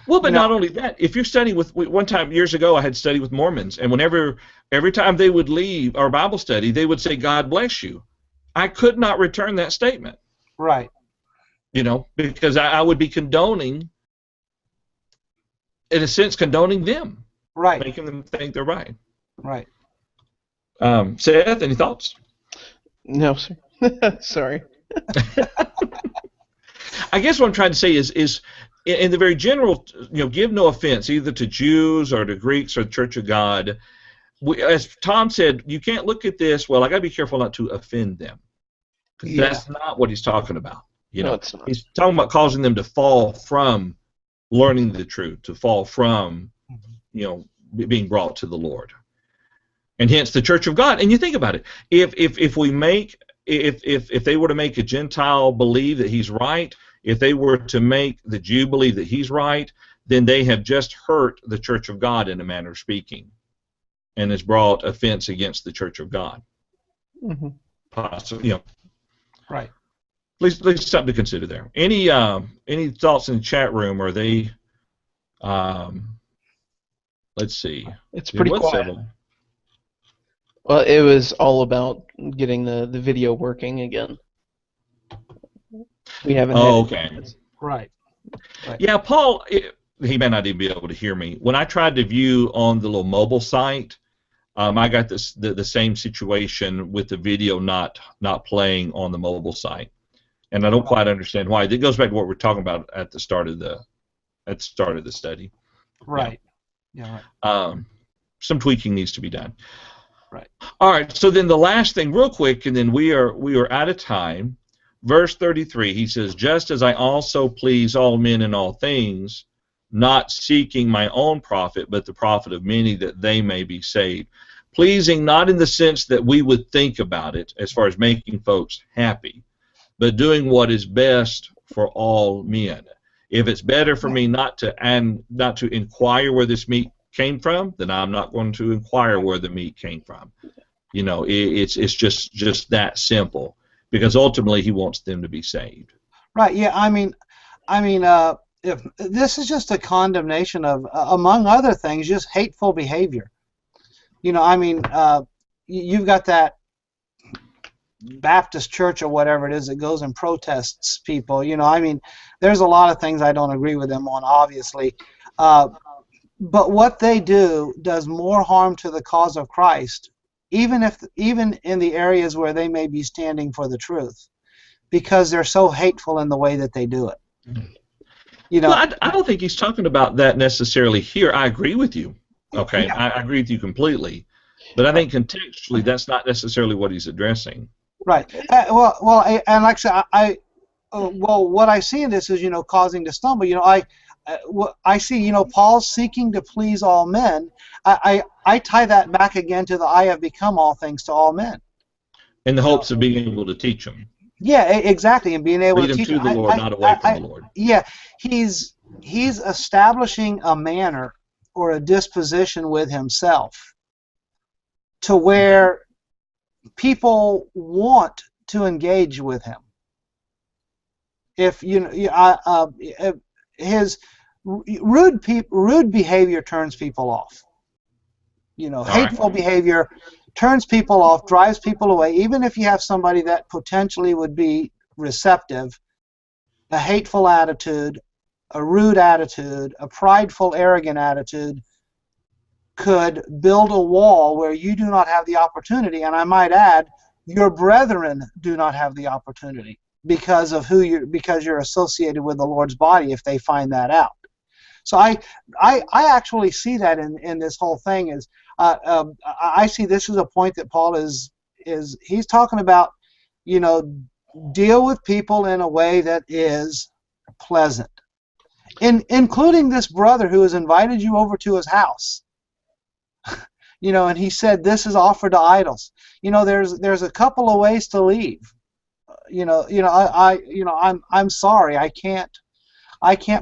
Well, but not only that, if you're studying with, one time years ago I had studied with Mormons, and every time they would leave our Bible study, they would say, God bless you. I could not return that statement. Right. You know, because I would be condoning, in a sense, condoning them. Right. Making them think they're right. Right. Seth, any thoughts? No, sir. Sorry. I guess what I'm trying to say is in the very general, give no offense either to Jews or to Greeks or the Church of God. As Tom said, you can't look at this, well, I got to be careful not to offend them. Because that's not what he's talking about. No, it's not. He's talking about causing them to fall from learning the truth, to fall from, being brought to the Lord. And hence the Church of God. And you think about it. If they were to make a Gentile believe that he's right, if they were to make the Jew believe that he's right, then they have just hurt the Church of God in a manner of speaking, and has brought offense against the Church of God. Mm-hmm. Possibly, Right. At least something to consider there. Any thoughts in the chat room? Are they? Let's see. It's pretty quiet. Several. Well, it was all about getting the video working again. We haven't. Okay. Right. Yeah, Paul. He may not even be able to hear me. When I tried to view on the little mobile site, I got the same situation with the video not playing on the mobile site, and I don't quite understand why. It goes back to what we're talking about at the start of the study. Right. Yeah. Some tweaking needs to be done. Right. All right. So then the last thing, real quick, and then we are out of time. Verse 33. He says, "Just as I also please all men in all things, not seeking my own profit, but the profit of many, that they may be saved." Pleasing not in the sense that we would think about it as far as making folks happy, but doing what is best for all men. If it's better for me not to inquire where this meat came from, then I'm not going to inquire where the meat came from. You know, it's just that simple, because ultimately he wants them to be saved. Right. Yeah. I mean, if this is just a condemnation of, among other things, just hateful behavior. You know, I mean, you've got that Baptist church or whatever it is that goes and protests people. You know, I mean, there's a lot of things I don't agree with them on, obviously. But what they do does more harm to the cause of Christ, even in the areas where they may be standing for the truth, because they're so hateful in the way that they do it. You know, well, I don't think he's talking about that necessarily here. I agree with you. Okay, yeah. I agree with you completely, but I think contextually that's not necessarily what he's addressing. Right. Well, and like I said, what I see in this is, you know, causing to stumble. You know, I see, you know, Paul seeking to please all men. I tie that back again to the "I have become all things to all men," in the hopes of being able to teach them. Yeah, exactly, and being able lead to teach them to the Lord, not away from the Lord. Yeah, he's establishing a manner or a disposition with himself to where people want to engage with him. If you know, his rude behavior turns people off. You know, hateful behavior turns people off, drives people away. Even if you have somebody that potentially would be receptive, a hateful attitude, a rude attitude, a prideful, arrogant attitude could build a wall where you do not have the opportunity, and I might add, your brethren do not have the opportunity because of because you're associated with the Lord's body if they find that out. So I actually see that in this whole thing is I see this is a point that Paul is he's talking about, you know, deal with people in a way that is pleasant, including this brother who has invited you over to his house. You know, and he said this is offered to idols. You know, there's a couple of ways to leave. I'm sorry, I can't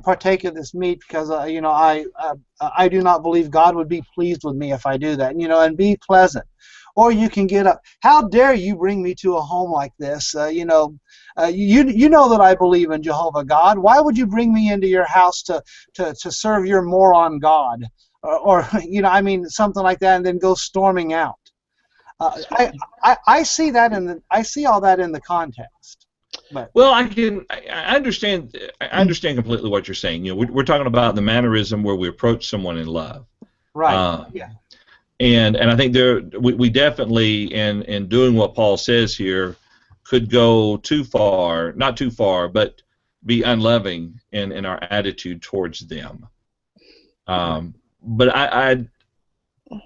partake of this meat because I do not believe God would be pleased with me if I do that. You know, and be pleasant. Or you can get up. How dare you bring me to a home like this? You know that I believe in Jehovah God. Why would you bring me into your house to serve your moron God? Or you know, I mean, something like that, and then go storming out. I see that I see all that in the context. But. Well, I understand completely what you're saying. You know, we're talking about the mannerism where we approach someone in love. Right. Yeah. And I think we definitely in doing what Paul says here could go too far, not too far, but be unloving in our attitude towards them. But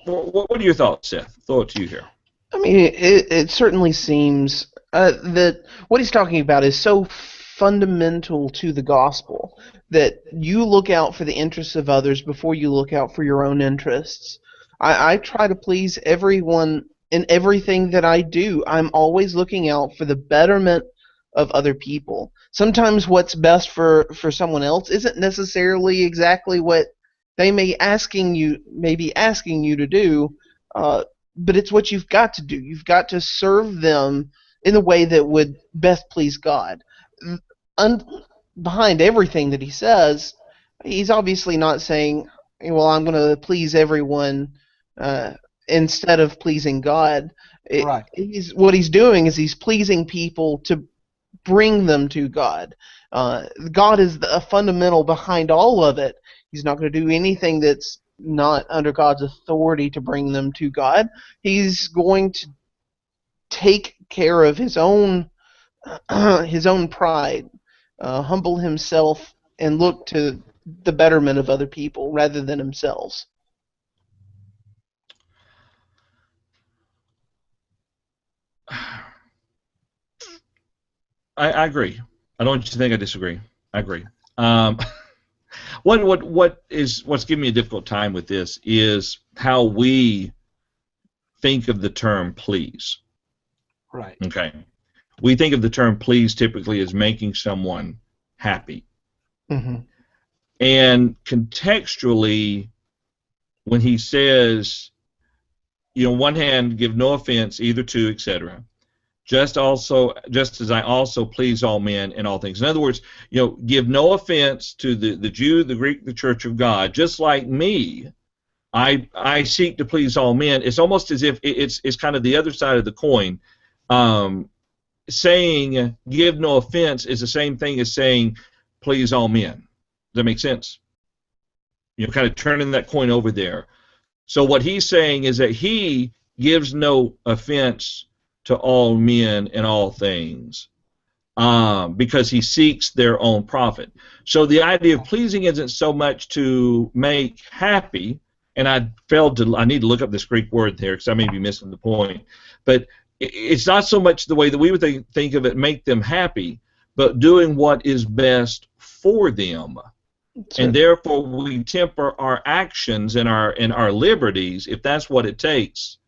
what are your thoughts, Seth? Throw it to you here. I mean, it certainly seems that what he's talking about is so fundamental to the gospel that you look out for the interests of others before you look out for your own interests. I try to please everyone in everything that I do. I'm always looking out for the betterment of other people. Sometimes what's best for someone else isn't necessarily exactly what they may be asking you to do, but it's what you've got to do. You've got to serve them in the way that would best please God. Behind everything that he says, he's obviously not saying, well, I'm going to please everyone instead of pleasing God. Right. What he's doing is he's pleasing people to bring them to God. God is the fundamental behind all of it. He's not going to do anything that's not under God's authority to bring them to God. He's going to take care of his own pride, humble himself, and look to the betterment of other people rather than himself. I agree. I don't want you to think I disagree. I agree. What's giving me a difficult time with this is how we think of the term please. Right. Okay. We think of the term please typically as making someone happy. Mm-hmm. And contextually, when he says, on one hand, give no offense either to, etc., just as I also please all men in all things. In other words, give no offense to the Jew, the Greek, the Church of God. Just like me, I seek to please all men. It's almost as if it's kind of the other side of the coin. Saying give no offense is the same thing as saying please all men. Does that make sense? Kind of turning that coin over there. So what he's saying is that he gives no offense to all men in all things because he seeks their own profit. So the idea of pleasing isn't so much to make happy, and I need to look up this Greek word there because I may be missing the point, but it's not so much the way that we would think of it, make them happy, but doing what is best for them. And therefore we temper our actions and our liberties, if that's what it takes,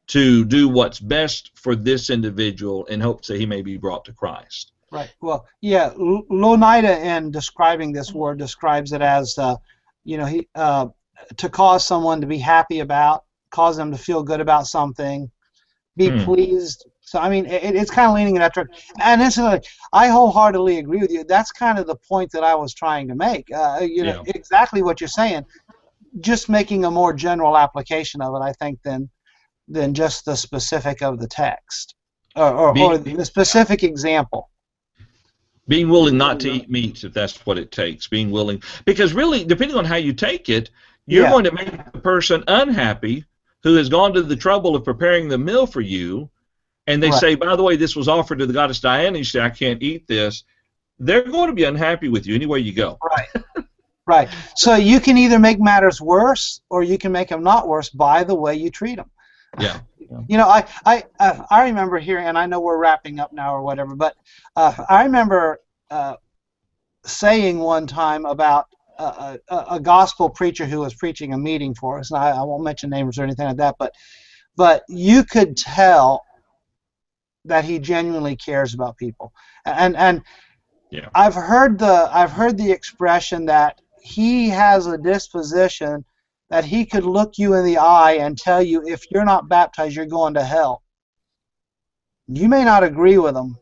to do what's best for this individual in hopes that he may be brought to Christ. Right. Well, yeah, Louw-Nida in describing this word describes it as, to cause someone to be happy about, cause them to feel good about something, be pleased. So, I mean, it's kind of leaning in that direction. And incidentally, I wholeheartedly agree with you. That's kind of the point that I was trying to make. Exactly what you're saying, just making a more general application of it, I think, than just the specific of the text or the specific example. Being willing not to eat meat if that's what it takes. Being willing, because really, depending on how you take it, you're going to make the person unhappy who has gone to the trouble of preparing the meal for you, and they say, by the way, this was offered to the goddess Diana, and you say, I can't eat this. They're going to be unhappy with you anywhere you go. Right. Right. So you can either make matters worse or you can make them not worse by the way you treat them. Yeah. I remember hearing, and I know we're wrapping up now or whatever, but I remember saying one time about a gospel preacher who was preaching a meeting for us, and I won't mention names or anything like that, but you could tell that he genuinely cares about people, and I've heard the expression that he has a disposition that he could look you in the eye and tell you, if you're not baptized, you're going to hell. You may not agree with him,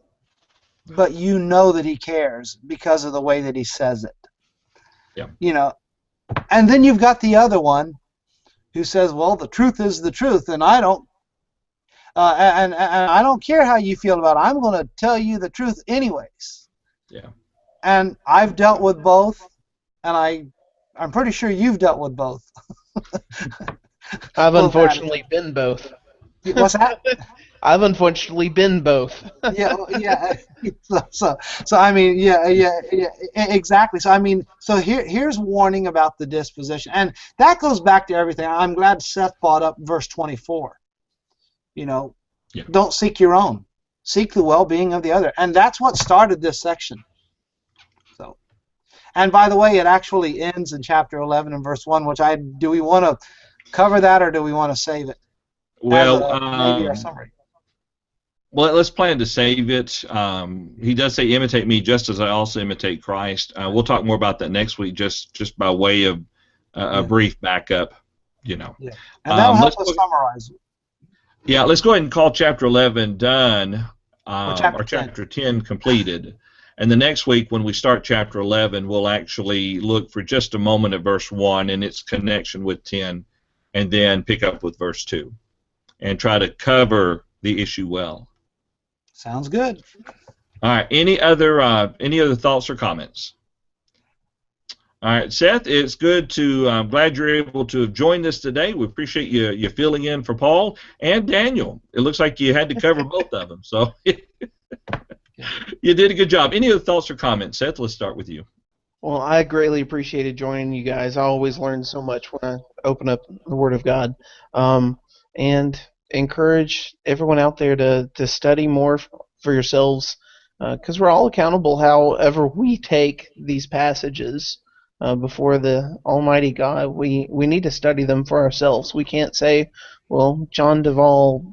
but you know that he cares because of the way that he says it. Yeah. And then you've got the other one who says, well, the truth is the truth, and I don't and I don't care how you feel about it. I'm going to tell you the truth anyways. Yeah. And I've dealt with both, and I'm pretty sure you've dealt with both. I've unfortunately been both. What's that? I've unfortunately been both. Yeah. So I mean, yeah, exactly. So I mean, so here's warning about the disposition, and that goes back to everything. I'm glad Seth brought up verse 24. Don't seek your own, seek the well-being of the other, and that's what started this section. So, and by the way, it actually ends in chapter 11 and verse 1. Do we want to cover that, or do we want to save it? Well, maybe our summary. Well, let's plan to save it. He does say, imitate me just as I also imitate Christ. We'll talk more about that next week, just by way of a brief backup, Yeah. And that'll help us summarize. Yeah, let's go ahead and call chapter 11 done, or chapter 10 completed. And the next week, when we start chapter 11, we'll actually look for just a moment at verse 1 and its connection with 10, and then pick up with verse 2, and try to cover the issue well. Sounds good. All right. Any other thoughts or comments? All right, Seth, it's good to. I'm glad you're able to have joined us today. We appreciate you filling in for Paul and Daniel. It looks like you had to cover both of them, so you did a good job. Any other thoughts or comments, Seth? Let's start with you. Well, I greatly appreciated joining you guys. I always learn so much when I open up the Word of God, and encourage everyone out there to study more for yourselves, because we're all accountable. However, we take these passages before the Almighty God, we need to study them for ourselves. We can't say, well, John Duvall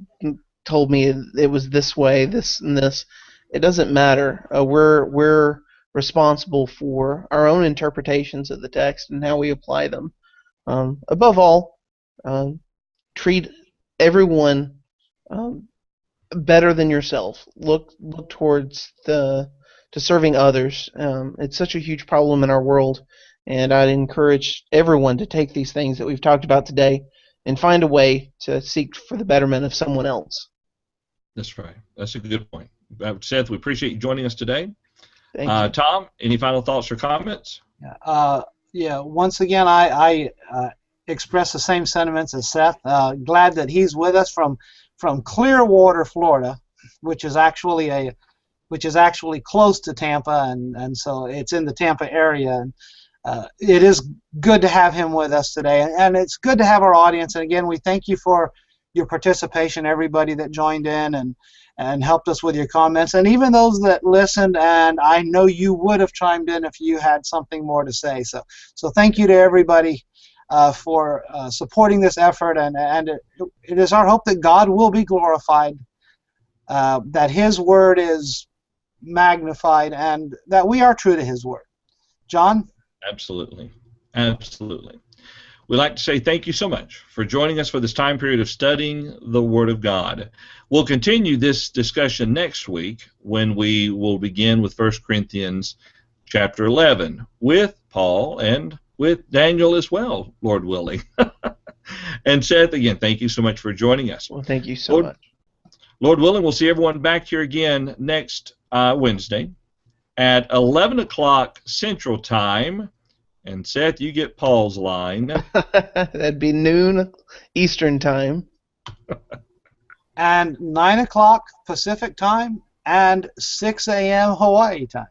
told me it was this way, this and this. It doesn't matter. We're responsible for our own interpretations of the text and how we apply them. Above all, treat everyone better than yourself. Look towards to serving others. It's such a huge problem in our world, and I'd encourage everyone to take these things that we've talked about today and find a way to seek for the betterment of someone else. That's right. That's a good point. Seth, we appreciate you joining us today. Thank you. Tom, any final thoughts or comments? Yeah. Once again, I express the same sentiments as Seth. Glad that he's with us from Clearwater, Florida, which is actually close to Tampa, and so it's in the Tampa area. And it is good to have him with us today, and it's good to have our audience. And again, we thank you for your participation, everybody that joined in and helped us with your comments, and even those that listened. And I know you would have chimed in if you had something more to say. So thank you to everybody for supporting this effort, and it is our hope that God will be glorified, that His word is magnified, and that we are true to His word. John? Absolutely. Absolutely. We'd like to say thank you so much for joining us for this time period of studying the Word of God. We'll continue this discussion next week when we will begin with 1 Corinthians chapter 11 with Paul and with Daniel as well, Lord willing. And Seth, again, thank you so much for joining us. Well, thank you so much. Lord willing, we'll see everyone back here again next Wednesday at 11 o'clock Central Time. And Seth, you get Paul's line. That'd be noon Eastern Time. And 9 o'clock Pacific Time and 6 a.m. Hawaii time.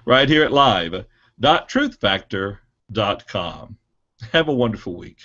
Right here at live.truthfactor.com. Have a wonderful week.